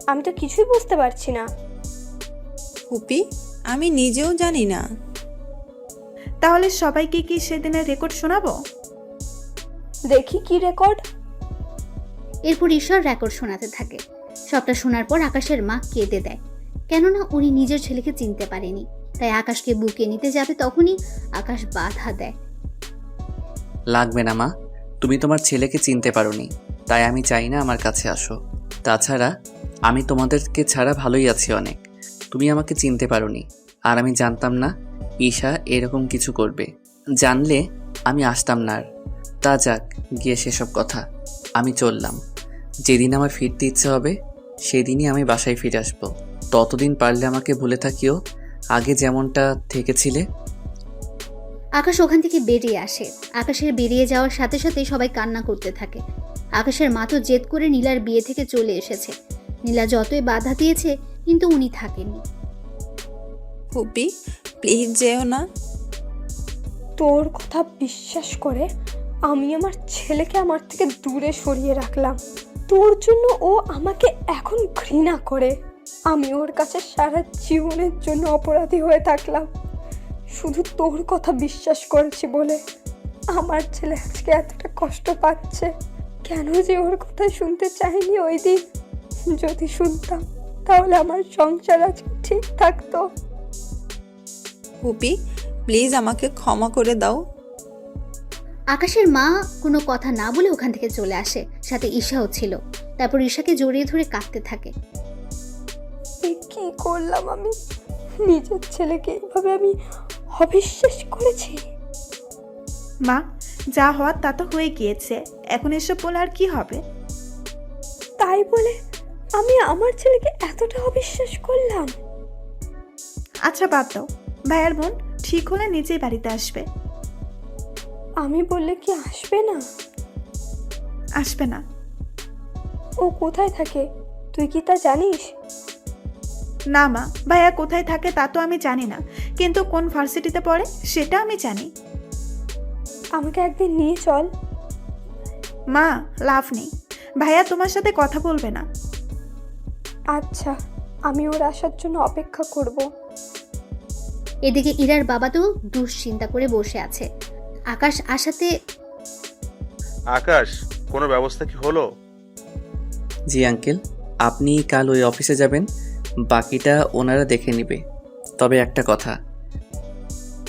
আমি তো কিছুই বুঝতে পারছি না। ফুপি, আমি নিজেও জানি না। তাহলে সবাইকে কি সেদিনের রেকর্ড শোনাবো? দেখি কি রেকর্ড। এরপর ঈশ্বর রেকর্ড শোনাতে থাকে। সবটা শোনার পর আকাশের মা কেঁদে দেয়, কেননা উনি নিজের ছেলেকে চিনতে পারেনি। তাই আকাশকে বুকে নিতে যাবে, তখনই আকাশ বাধা দেয়। লাগবে না মা, তুমি তোমার ছেলেকে চিনতে পারোনি, তাই আমি চাই না আমার কাছে আসো। তাছাড়া আমি তোমাদেরকে ছাড়া ভালোই আছি অনেক। তুমি আমাকে চিনতে পারোনি, আর আমি জানতাম না ঈশা এরকম কিছু করবে। জানলে আমি আসতাম না আর। তা যাক, গিয়ে সেসব কথা, আমি চললাম। যেদিন আমার ফিরতে ইচ্ছে হবে সেদিনই আমি বাসায় ফিরে আসবো। ততদিন পারলে আমাকে ভুলে থাকিও, আগে যেমনটা থেকেছিলে। আকাশ ওখান থেকে বেরিয়ে আসে। আকাশের বেরিয়ে যাওয়ার সাথে সাথে সবাই কান্না করতে থাকে। আকাশের মা তো জেদ করে নীলার বিয়ে থেকে চলে এসেছে। নীলা যতই বাধা দিয়েছে, কিন্তু উনি থাকেননি। ফুপি, প্লিজ যেও না। তোর কথা বিশ্বাস করে আমি আমার ছেলেকে আমার থেকে দূরে সরিয়ে রাখলাম। তোর জন্য ও আমাকে এখন ঘৃণা করে। আমি ওর কাছে সারা জীবনের জন্য অপরাধী হয়ে থাকলাম, শুধু তোর কথা বিশ্বাস করেছি বলে। আমার ছেলে আজকে এতটা কষ্ট পাচ্ছে, কেন যে ওর কথা শুনতে চাইনি ওই দিন। যদি শুনতাম তাহলে আমার সংসার আজকে ঠিক থাকতো। ফুপি, প্লিজ আমাকে ক্ষমা করে দাও। আকাশের মা কোনো কথা না বলে ওখান থেকে চলে আসে, সাথে ঈশাও ছিল। তারপর ঈশাকে জড়িয়ে ধরে কাঁদতে থাকে। কি করলাম আমি? নিজের ছেলেকে এইভাবে আমি অবিশ্বাস করেছি। মা, যা হওয়ার তা তো হয়ে গিয়েছে, এখন এসব বলে আর কি হবে? তাই বলে আমি আমার ছেলেকে এতটা অবিশ্বাস করলাম? আচ্ছা বাদ দাও, ভাইয়ার বোন ঠিক হলে নিজেই বাড়িতে আসবে। আমি বললে কি আসবে না? আসবে না। ও কোথায় থাকে তুই কি তা জানিস? না মা, ভাইয়া কোথায় থাকে তা তো আমি জানি না, কিন্তু কোন ভার্সিটিতে পড়ে সেটা আমি জানি। আমাকে একদিন নিয়ে চল। মা, লাভ নেই, ভাইয়া তোমার সাথে কথা বলবে না। আচ্ছা, আমি ওর আসার জন্য অপেক্ষা করব। এদিকে ইরার বাবা তো দুশ্চিন্তা করে বসে আছে। আকাশ আসাতে, আকাশ, কোনো ব্যবস্থা কি হলো? জি আঙ্কেল, আপনি কাল ওই অফিসে যাবেন, বাকিটা ওনারা দেখে নেবে। তবে একটা কথা।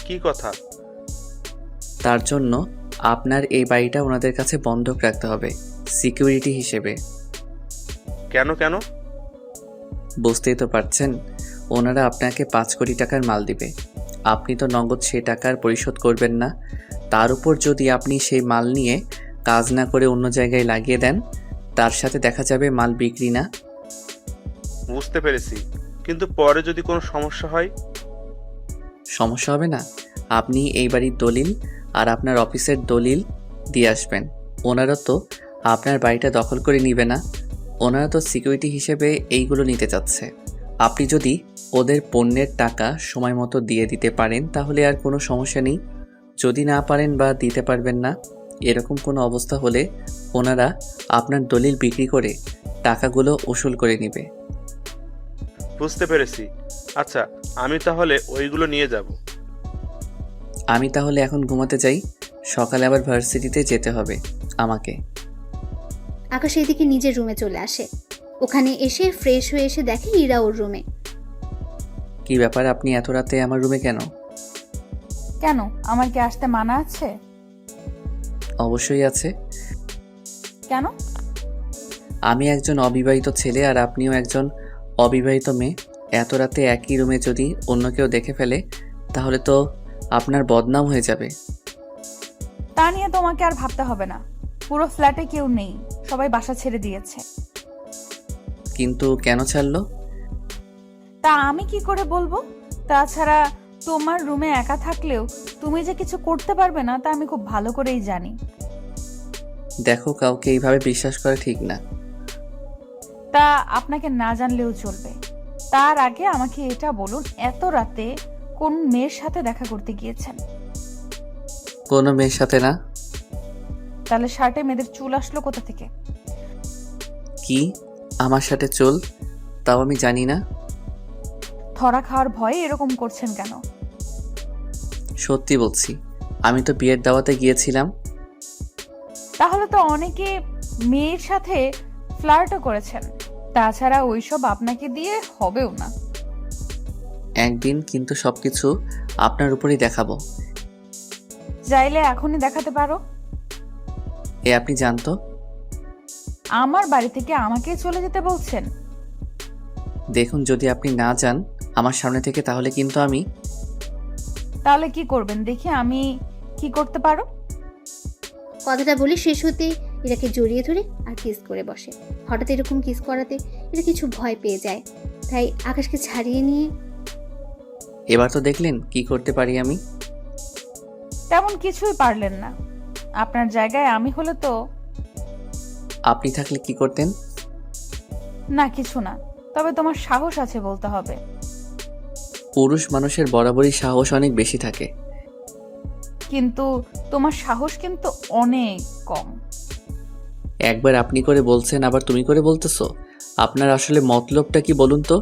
কি কথা? তার জন্য আপনার এই বাড়িটা ওনাদের কাছে বন্ধক রাখতে হবে, সিকিউরিটি হিসেবে। কেন কেন? বুঝতেই তো পারছেন, ওনারা আপনাকে 5 কোটি টাকার মাল দিবে। আপনি তো নগদ সে টাকার পরিশোধ করবেন না, তার উপর যদি আপনি সেই মাল নিয়ে কাজ না করে অন্য জায়গায় লাগিয়ে দেন, তার সাথে দেখা যাবে মাল বিক্রি না। বুঝতে পেরেছি, কিন্তু পরে যদি কোনো সমস্যা হয়? সমস্যা হবে না। আপনি এই বাড়ির দলিল আর আপনার অফিসের দলিল দিয়ে আসবেন। ওনারা তো আপনার বাড়িটা দখল করে নিবে না, ওনারা তো সিকিউরিটি হিসেবে এইগুলো নিতে চাচ্ছে। আপনি যদি ওদের পণ্যের টাকা সময় মতো দিয়ে দিতে পারেন তাহলে আর কোনো সমস্যা নেই। যদি না পারেন বা দিতে পারবেন না, এরকম কোনো অবস্থা হলে ওনারা আপনার দলিল বিক্রি করে টাকাগুলো উসুল করে নেবে। বুঝতে পেরেছি। আচ্ছা, আমি তাহলে ওইগুলো নিয়ে যাব। আমি তাহলে এখন ঘুমাতে যাই, সকালে আবার ভার্সিটিতে যেতে হবে আমাকে। আকাশ এদিকে নিজের রুমে চলে আসে। ওখানে এসে ফ্রেশ হয়ে এসে দেখে ইরা ওর রুমে। কি ব্যাপার, আপনি এত রাতে আমার রুমে কেন? কেন, আমার কি আসতে মানা আছে? অবশ্যই আছে। কেন? আমি একজন অবিবাহিত ছেলে আর আপনিও একজন অবিবাহিত মেয়ে। এত রাতে একই রুমে যদি অন্য কেউ দেখে ফেলে তাহলে তো আপনার বদনাম হয়ে যাবে। তা নিয়ে তোমাকে আর ভাবতে হবে না। পুরো ফ্ল্যাটে কেউ নেই, সবাই বাসা ছেড়ে দিয়েছে। কিন্তু কেন ছাড়লো? তা আমি কি করে বলবো? তাছাড়া তোমার রুমে একা থাকলেও তুমি যে কিছু করতে পারবে না তা আমি খুব ভালো করেই জানি। দেখো, কাউকে এইভাবে বিশ্বাস করা ঠিক না। তা আপনাকে না জানলেও চলবে। তার আগে আমাকে এটা বলুন, এত রাতে কোন মেয়ের সাথে দেখা করতে গিয়েছেন? কোনো মেয়ের সাথে না। তাহলে শার্টে মেয়েদের চুল আসলো কোথা থেকে? কি? আমার সাথে চুল? তাও আমি জানি না। ধরা খাওয়ার ভয়ে এরকম করছেন কেন? সত্যি বলছি, আমি তো বিয়ের দাওয়াতে গিয়েছিলাম। তাহলে তো অনেকে মেয়ের সাথে ফ্লার্টও করেছেন। তাছাড়া ওইসব আপনাকে দিয়ে হবেও না। একদিন কিন্তু সবকিছু আপনার উপরই দেখাবো। চাইলে এখনই দেখাতে পারো। এ আপনি জানতো? আমার বাড়ি থেকে আমাকে চলে যেতে বলছেন? দেখুন, যদি আপনি না যান আমার সামনে থেকে, তাহলে কিন্তু আমি। তাহলে কি করবেন দেখি আমি কি করতে পারো। কথাটা বলে শেষ হতে এরাকে জড়িয়ে ধরে আর কিস করে বসে। হঠাৎ এরকম কিস করাতে এরা কিছু ভয় পেয়ে যায়, তাই আকাশকে ছাড়িয়ে নিয়ে এবার তো দেখলেন কি করতে পারি আমি। তেমন কিছুই পারলেন না। আপনার জায়গায় আমি হলে তো। আপনি থাকলে কি করতেন? না, কিছু না। তবে তোমার সাহস আছে বলতে হবে। পুরুষ মানুষের বরাবরই সাহস অনেক বেশি থাকে। কিন্তু তোমার সাহস কিন্তু অনেক কম। একবার আপনি করে বলছেন, আবার তুমি করে বলতেছো। আপনার আসলে মতলবটা কি বলুন তো?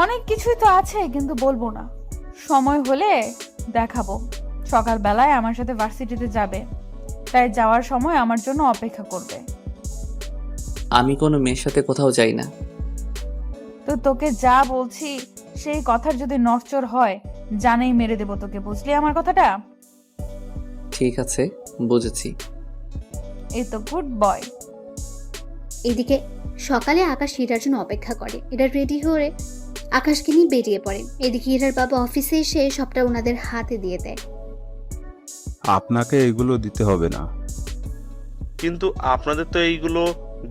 অনেক কিছুই তো আছে, কিন্তু বলবো না। সময় হলে দেখাবো। সকালবেলায় আমার সাথে ভার্সিটিতে যাবে, তাই যাওয়ার সময় আমার জন্য অপেক্ষা করবে। আমি কোনো মেয়ের সাথে কোথাও যাই না। তো তোকে যা বলছি সেই কথার যদি নড়চড় হয়, জানেই মেরে দেবো তোকে, বুঝলি আমার কথাটা? ঠিক আছে, বুঝেছি। এই তো গুড বয়। এদিকে সকালে আকাশ ইরার জন্য অপেক্ষা করে। এরা রেডি হয়ে আকাশকে নিয়ে বেরিয়ে পড়ে। এদিকে ইরার বাবা অফিসে এসে সবটা ওনাদের হাতে দিয়ে দেয়। আপনাকে এগুলো দিতে হবে না। কিন্তু আপনাদের তো এইগুলো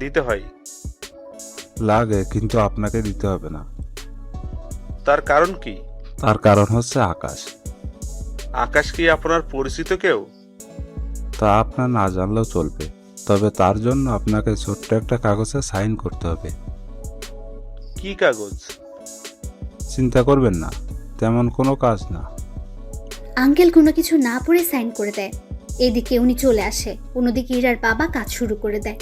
দিতে হয়। লাগে, কিন্তু আপনাকে দিতে হবে না। তার কারণ কি? তার কারণ হচ্ছে আকাশ। আকাশ কি আপনার পরিচিত কেউ? তা আপনার না জানলেও চলবে, তবে তার জন্য আপনাকে ছোট্ট একটা কাগজে সাইন করতে হবে। কি কাগজ? চিন্তা করবেন না, তেমন কোনো কাজ না। আঙ্কেল কোনো কিছু না পড়ে সাইন করে দেয়। এদিকে উনি চলে আসে। অন্যদিকে ইরার বাবা কাজ শুরু করে দেয়।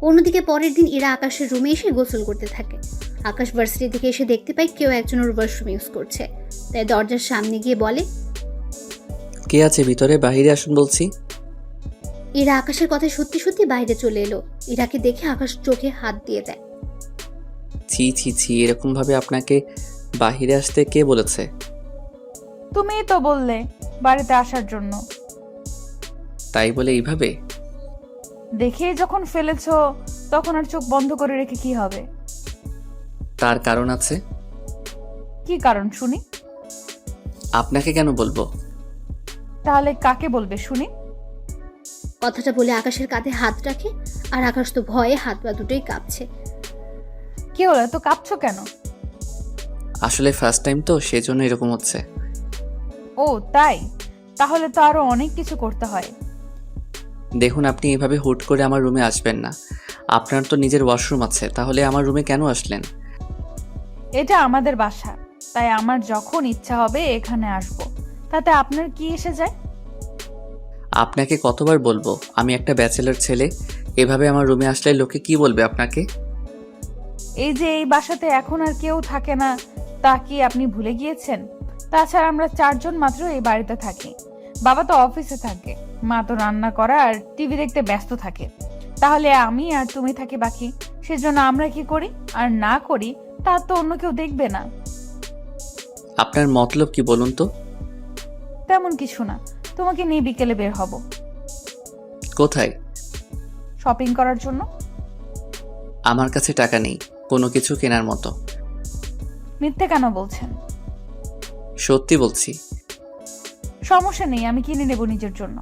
অন্যদিকে পরের দিন ইরা আকাশের রুমে এসে গোসল করতে থাকে। আকাশ ভার্সিটি থেকে এসে দেখতে পায় কেউ একজন ওর ওয়াশরুম ইউজ করছে, তাই দরজার সামনে গিয়ে বলে, কে আছে ভিতরে? বাইরে আসুন বলছি। ইরা আকাশের কথা সত্যি সত্যি বাইরে চলে এলো। ইরাকে দেখে আকাশ চোখে হাত দিয়ে দেয়। ছি ছি ছি, এরকম ভাবে আপনাকে বাহিরে আসতে কে বলেছে? তুমিই তো বললে বাড়িতে আসার জন্য। তাই বলে এইভাবে? দেখেই যখন ফেলেছো তখন আর চোখ বন্ধ করে রেখে কি হবে? তার কারণ আছে। কি কারণ শুনি? আপনাকে কেন বলবো? তাহলে কাকে বলবে শুনি? কথাটা বলে আকাশের কাঁধে হাত রাখে, আর আকাশ তো ভয়ে হাত পা দুটোই কাঁপছে। কি হলো, এত কাঁপছো কেন? আসলে ফার্স্ট টাইম তো, সেজন্য এরকম হচ্ছে। ও তাই? তাহলে তো আরো অনেক কিছু করতে হয়। দেখুন, আপনি এভাবে হুট করে আমার রুমে আসবেন না। আপনার তো নিজের ওয়াশরুম আছে, তাহলে আমার রুমে কেন আসলেন? এটা আমাদের বাসা, তাই আমার যখন ইচ্ছা হবে এখানে আসব। তাতে আপনার কি এসে যায়? আপনাকে কতবার বলবো, আমি একটা ব্যাচেলর ছেলে। এভাবে আমার রুমে আসলে লোকে কি বলবে আপনাকে? এই যে এই বাসাতে এখন আর কেউ থাকে না, তা কি আপনি ভুলে গিয়েছেন? তাছাড়া আমরা 4 জন মাত্র এই বাড়িতে থাকি। বাবা তো অফিসে থাকে, মা তো রান্না করা আর টিভি দেখতে ব্যস্ত থাকে। তাহলে আমি আর তুমি থাকি বাকি। সেজন্য আমরা কি করি আর না করি তা তো অন্য কেউ দেখবে না। আপনার মতলব কি বলুন তো? তেমন কিছু না, তোমাকে নিয়ে বিকেলে বের হব। কোথায়? শপিং করার জন্য। আমার কাছে টাকা নেই কোনো কিছু কেনার মতো। মিথ্যে কেন বলছেন? সত্যি বলছি। সমস্যা নেই, আমি কিনে নেব নিজের জন্য।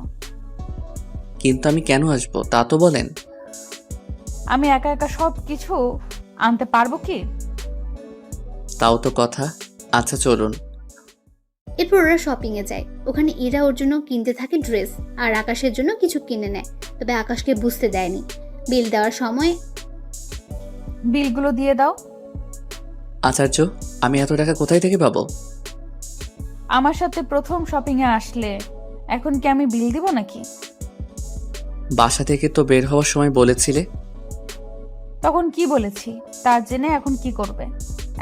কিন্তু আমি কেন আসবো তা তো বলেন। আমি একা একা সব কিছু আনতে পারবো কি? তাও তো কথা। আচ্ছা চলুন। এরপর ওরা শপিং এ যায়। ওখানে ইরা ওর জন্য কিনতে থাকে ড্রেস, আর আকাশের জন্য কিছু কিনে নেয়। তবে আকাশকে বুঝতে দেয়নি। বিল দেওয়ার সময় বিলগুলো দিয়ে দাও। আচার্য, আমি এত টাকা কোথায় থেকে পাবো? আমার সাথে প্রথম শপিং এ আসলে এখন কি আমি বিল দিব নাকি? বাসা থেকে তো বের হওয়ার সময় বলেছিলে। তখন কি বলেছি তা জেনে এখন কি করবে?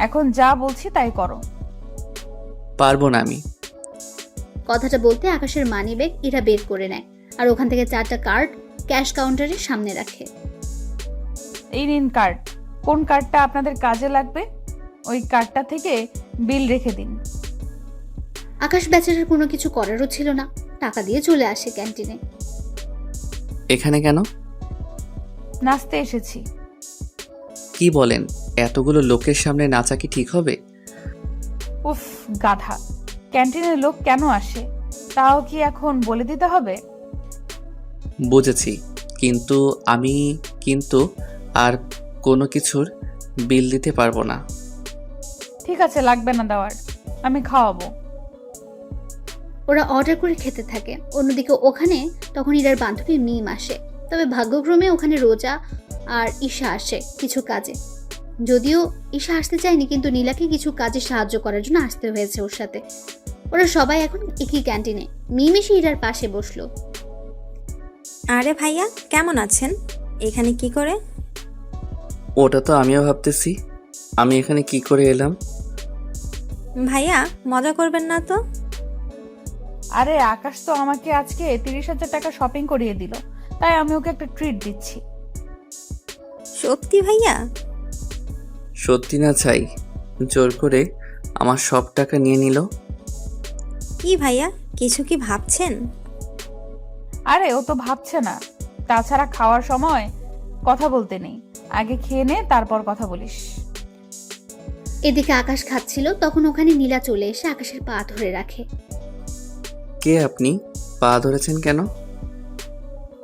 এখন যা বলছি তাই করো। পারবো না আমি। কথাটা বলতে আকাশের মানি ব্যাগ ইরা বের করে নেয়, আর ওখান থেকে 4টা কার্ড ক্যাশ কাউন্টারের সামনে রাখে। এই নিন কার্ড। কোন কার্ডটা আপনাদের কাজে লাগবে ওই কার্ডটা থেকে বিল রেখে দিন। আকাশ বেচারার কোনো কিছু করারও ছিল না, টাকা দিয়ে চলে আসে ক্যান্টিনে। এখানে কেন? নাচতে এসেছি। কি বলেন? এতগুলো লোকের সামনে নাচা কি ঠিক হবে? উফ গাধা, ক্যান্টিনের লোক কেন আসে তাও কি এখন বলে দিতে হবে? বুঝেছি, কিন্তু আমি আর কোনো কিছুর বিল দিতে পারবো না। ঠিক আছে, লাগবে না দেওয়ার, আমি খাওয়াবো। ওরা অর্ডার করে খেতে থাকে। অন্যদিকে ওখানে তখন ইরার বান্ধবী মিম আসে। তবে ভাগ্যক্রমে ওখানে রোজা আর ঈশা আসে কিছু কাজে। যদিও ঈশা আসতে চায়নি, কিন্তু নীলাকে কিছু কাজে সাহায্য করার জন্য আসতে হয়েছে ওর সাথে। ওরা সবাই এখন একই ক্যান্টিনে। মিম এসে ইরার পাশে বসলো। আরে ভাইয়া, কেমন আছেন? এখানে কি করে? ওটা তো আমিও ভাবতেছি, আমি এখানে কি করে এলাম। ভাইয়া, মজা করবেন না তো? আরে আকাশ তো আমাকে আজকে 30,000 টাকা শপিং করিয়ে দিল, তাই আমি ওকে একটা ট্রিট দিচ্ছি। সত্যি ভাইয়া? সত্যি না চাই, জোর করে আমার সব টাকা নিয়ে নিল। কি ভাইয়া, কিছু কি ভাবছেন? আরে ও তো ভাবছে না। তাছাড়া খাওয়ার সময় কথা বলতে নেই, আগে খেয়ে নে তারপর কথা বলিস। এদিকে আকাশ খাচ্ছিল, তখন ওখানে নীলা চলে এসে আকাশের পা ধরে রাখে। কে আপনি? পা ধরেছেন কেন?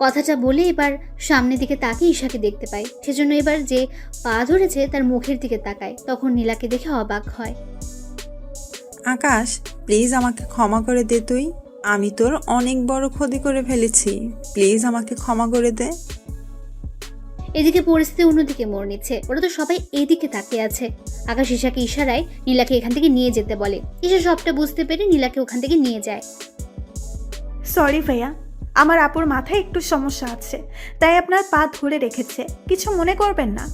কথাটা বলে এবার সামনের দিকে তাকিয়ে ঈশাকে দেখতে পায়। সেজন্য এবার যে পা ধরেছে তার মুখের দিকে তাকায়। তখন নীলাকে দেখে অবাক হয়। আকাশ, প্লিজ আমাকে ক্ষমা করে দে তুই। আমি তোর অনেক বড় ক্ষতি করে ফেলেছি, প্লিজ আমাকে ক্ষমা করে দে। এদিকে পরিস্থিতি অন্যদিকে মোড় নিচ্ছে। ওরা তো সবাই এদিকে তাকিয়ে আছে। আকাশ ঈশাকে ইশারায় নীলাকে এখান থেকে নিয়ে যেতে বলে। ঈশা সবটা বুঝতে পেরে নীলাকে ওখান থেকে নিয়ে যায়। সরি ভাইয়া, আমার আপুর মাথায় একটু সমস্যা আছে, তাই আপনার পা ধরে রেখেছে, কিছু মনে করবেন না।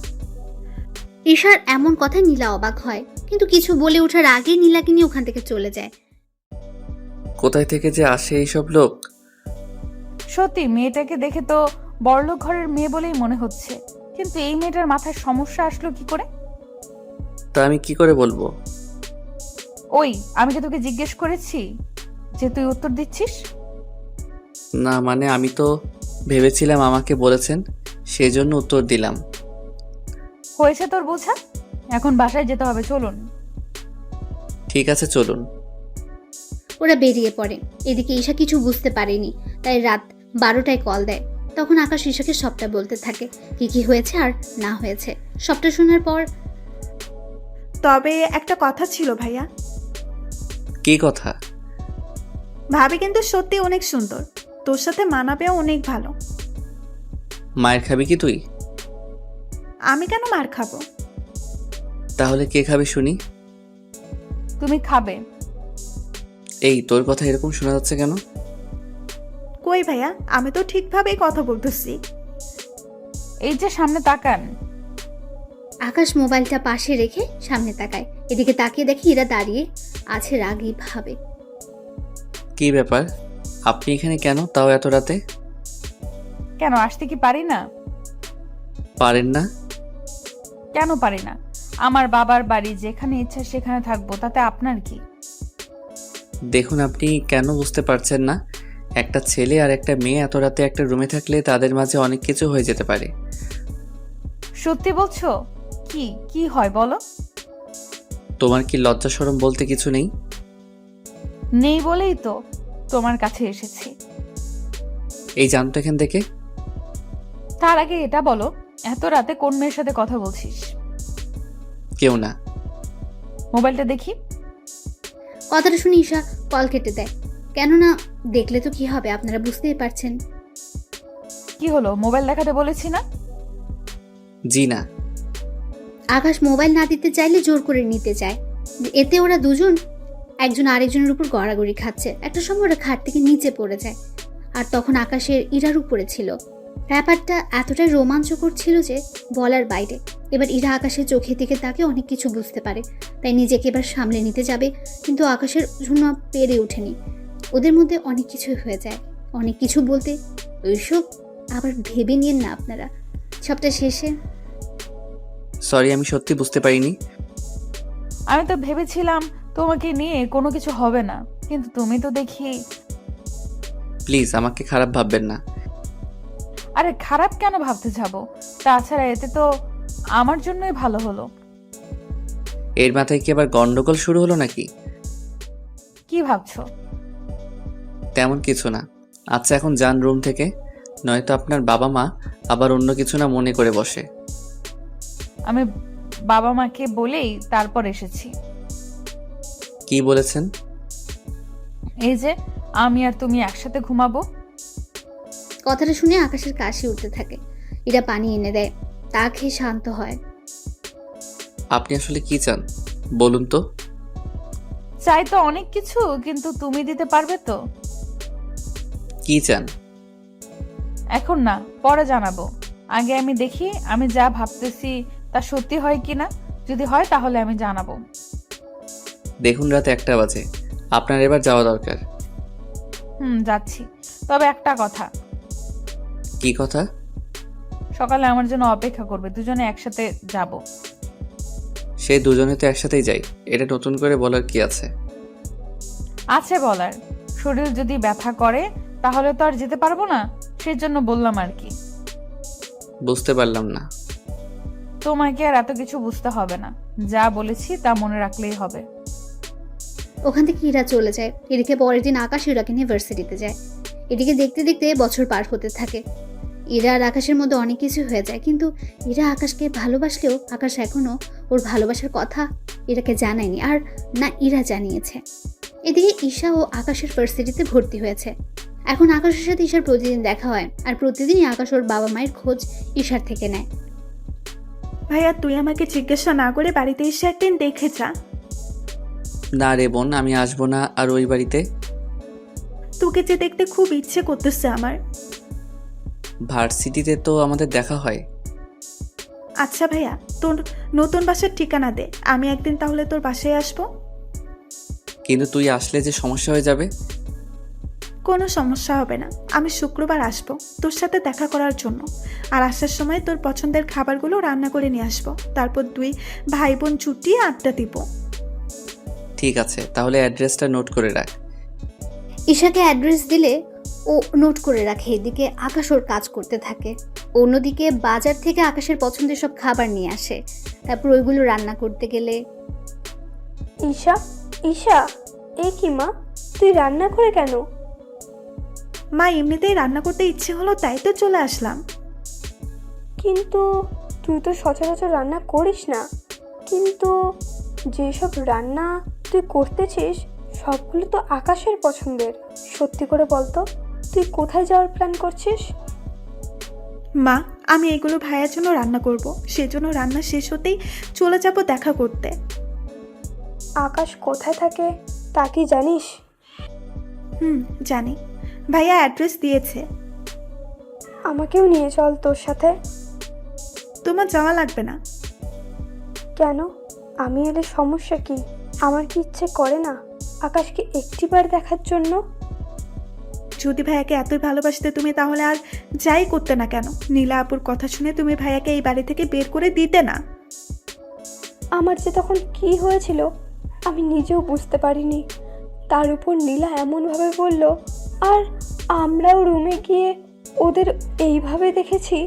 ঈশার এমন কথায় নীলা অবাক হয়, কিন্তু কিছু বলে ওঠার আগে নীলাকে নিয়ে ওখান থেকে চলে যায়। কোথায় থেকে যে আসে এইসব লোক? সত্যি মেয়েটাকে দেখে তো বড়লোক ঘরের মেয়ে বলেই মনে হচ্ছে, কিন্তু এই মেয়েটার মাথায় সমস্যা আসলো কি করে? তা আমি কি করে বলবো? ওই আমি কি তোকে জিজ্ঞেস করেছি যে তুই উত্তর দিচ্ছিস? না মানে আমি তো ভেবেছিলাম আমাকে বলেছেন, সেজন্য উত্তর দিলাম। হয়েছে তোর বোঝা, এখন বাসায় যেতে হবে, চলুন। ঠিক আছে চলুন। ওরা বেরিয়ে পড়ে। এদিকে ঈশা কিছু বুঝতে পারেনি, তাই রাত 12টায় কল দেয়। তখন আকাশ ঈশাকে সবটা বলতে থাকে, কি কি হয়েছে আর না হয়েছে। সবটা শোনার পর, তবে একটা কথা ছিল ভাইয়া। কি কথা? ভাবি কিন্তু সত্যি অনেক সুন্দর, তোর সাথে মানাবেও অনেক ভালো। মায়ের খাবি কি তুই? আমি কেন মার খাবো? তাহলে কে খাবে শুনি? তুমি খাবে। এই তোর কথা এরকম শোনা যাচ্ছে কেন? কই ভাইয়া, আমি তো ঠিকভাবেই কথা বলতেছি। এই যে সামনে তাকান। আকাশ মোবাইলটা পাশে রেখে সামনে তাকায়। এদিকে তাকিয়ে দেখি এরা দাঁড়িয়ে আছে রাগী ভাবে। কি ব্যাপার, আপনি এখানে কেন, তাও এত রাতে? কেন আসতে কি পারি না? পারেন না? কেন পারি না? আমার বাবার বাড়ি, যেখানে ইচ্ছা সেখানে থাকবো, তাতে আপনার কি? দেখুন, আপনি কেন বুঝতে পারছেন না? একটা ছেলে আর একটা মেয়ে এত রাতে একটা রুমে থাকলে তাদের মাঝে অনেক কিছু হয়ে যেতে পারে। সত্যি বলছো? কি কি হয় বলো? তোমার কি লজ্জা শরম বলতে কিছু নেই? নেই বলেই তো তোমার কাছে এসেছি। এই জানতো এখান থেকে? তার আগে এটা বলো, এত রাতে কোন মেয়ের সাথে কথা বলছিস? কেউ না। মোবাইলটা দেখি। কথাটা শুনে ঈশা কল কেটে দেয়। কেননা দেখলে তো কি হবে, আপনারা বুঝতেই পারছেন। কি হলো, মোবাইল দেখাতে বলেছি না? জি না। আকাশ মোবাইল না দিতে চাইলে জোর করে নিতে চায়। এতে ওরা দুজন একজন আরেকজনের উপর গড়াগড়ি খাচ্ছে। একটা সময় ওরা খাট থেকে নিচে পড়ে যায়। আর তখন আকাশের ইরার উপরে ছিল। ব্যাপারটা এতটাই রোমাঞ্চকর ছিল যে বলার বাইরে। এবার ইরা আকাশের চোখের দিকে তাকে অনেক কিছু বুঝতে পারে, তাই নিজেকে এবার সামলে নিতে যাবে, কিন্তু আকাশের জন্য পেরে ওঠেনি। ওদের মধ্যে অনেক কিছু হয়ে যায়। অনেক কিছু বলতে ওইসব আবার ভেবে নিয়েন না আপনারা। সবটা শেষে সরি, আমি সত্যি বুঝতে পারিনি। আমি তো ভেবেছিলাম তোমাকে নিয়ে কোনো কিছু হবে না, কিন্তু তুমি তো দেখি। প্লিজ আমাকে খারাপ ভাববেন না। আরে খারাপ কেন ভাবতে যাব? তাছাড়া এতে তো আমার জন্যই ভালো হলো। এর মাথায় কি আবার গন্ডগোল শুরু হলো নাকি? কি ভাবছো? তেমন কিছু না। আচ্ছা এখন যান রুম থেকে, নয়তো আপনার বাবা মা আবার অন্য কিছু না মনে করে বসে। আমি বাবা মাকে বলেই তারপর এসেছি। কি বলেছেন? এই যে আমি আর তুমি একসাথে ঘুমাবো। কথাটা শুনে আকাশের কাশি উঠতে থাকে। এরা পানি এনে দেয়, তা খেয়ে শান্ত হয়। আপনি আসলে কি চান বলুন তো? চাই তো অনেক কিছু, কিন্তু তুমি দিতে পারবে তো? কি চান? এখন না, পরে জানাবো। আগে আমি দেখি আমি যা ভাবতেছি তা সত্যি হয় কিনা। যদি হয় তাহলে আমি জানাবো। দেখুন রাত 1টা বাজে, আপনার এবার যাওয়া দরকার। যাচ্ছি। তবে একটা কথা। কি কথা? সকালে আমার জন্য অপেক্ষা করবে, দুজনে একসাথে যাব। সেই দুজনে তো একসাথেই যাই, এটা নতুন করে বলার কি আছে? আছে বলার। শরীর যদি ব্যথা করে তাহলে তো আর যেতে পারবো না, সেই জন্য বললাম আর কি। বুঝতে পারলাম না। তোমাকে আর এত কিছু বুঝতে হবে না, যা বলেছি তা মনে রাখলেই হবে। ওখান থেকে ইরা চলে যায়। এদিকে পরের দিন আকাশ ইরাকে নিয়ে ভার্সিটিতে যায়। এদিকে দেখতে দেখতে বছর পার হতে থাকে। ইরা আর আকাশের মধ্যে অনেক কিছু হয়ে যায়, কিন্তু ইরা আকাশকে ভালোবাসলেও আকাশ এখনো ওর ভালোবাসার কথা ইরাকে জানায়নি, আর না ইরা জানিয়েছে। এদিকে ঈশা ও আকাশের ভার্সিটিতে ভর্তি হয়েছে। এখন আকাশের সাথে ঈশার প্রতিদিন দেখা হয়, আর প্রতিদিনই আকাশ ওর বাবা মায়ের খোঁজ ঈশার থেকে নেয়। ভাইয়া তুই আমাকে জিজ্ঞাসা না করে বাড়িতে এসে একদিন দেখে যা। না রে বোন, আমি আসবো না আর ওই বাড়িতে। তোকে যে দেখতে খুব ইচ্ছে করতেছে আমার। ভার্সিটিতে তো আমাদের দেখা হয়। আচ্ছা ভাইয়া, তোর নতুন বাসার ঠিকানা দে, আমি একদিন তাহলে তোর বাসায় আসবো। কিন্তু তুই আসলে যে সমস্যা হয়ে যাবে। কোনো সমস্যা হবে না, আমি শুক্রবার আসবো তোর সাথে দেখা করার জন্য। আর আসার সময় তোর পছন্দের খাবারগুলো রান্না করে নিয়ে আসবো, তারপর দুই ভাই বোন চুটিয়ে আড্ডা দিব। ঠিক আছে, তাহলে অ্যাড্রেসটা নোট করে রাখ। ঈশাকে অ্যাড্রেস দিলে ও নোট করে রাখে। এদিকে আকাশ ওর কাজ করতে থাকে। অন্যদিকে বাজার থেকে আকাশের পছন্দের সব খাবার নিয়ে আসে, তারপর ওইগুলো রান্না করতে গেলে ঈশা, ঈশা, এ কি মা, তুই রান্না করে কেন? মা এমনিতেই রান্না করতে ইচ্ছে হলো, তাই তো চলে আসলাম। কিন্তু তুই তো সচরাচর রান্না করিস না। কিন্তু যেসব রান্না তুই করতেছিস সবগুলো তো আকাশের পছন্দের। সত্যি করে বলতো, তুই কোথায় যাওয়ার প্ল্যান করছিস? মা আমি এগুলো ভাইয়ার জন্য রান্না করব, সেজন্য রান্না শেষ হতেই চলে যাব দেখা করতে। আকাশ কোথায় থাকে তা কি জানিস? জানি, ভাইয়া অ্যাড্রেস দিয়েছে। আমাকেও নিয়ে চল তোর সাথে। তোমার যাওয়া লাগবে না। কেন? আমি এলে সমস্যা কি? আমার কি ইচ্ছে করে না আকাশকে একটিবার দেখার জন্য? যদি ভাইয়াকে এতই ভালোবাসতে তুমি, তাহলে আর যাই করতে না কেন। নীলা আপুর কথা শুনে তুমি ভাইয়াকে এই বাড়ি থেকে বের করে দিতে না। আমার যে তখন কি হয়েছিল আমি নিজেও বুঝতে পারিনি। তার উপর নীলা এমনভাবে বলল, আর আমরাও রুমে গিয়ে ওদের এইভাবে দেখেছি।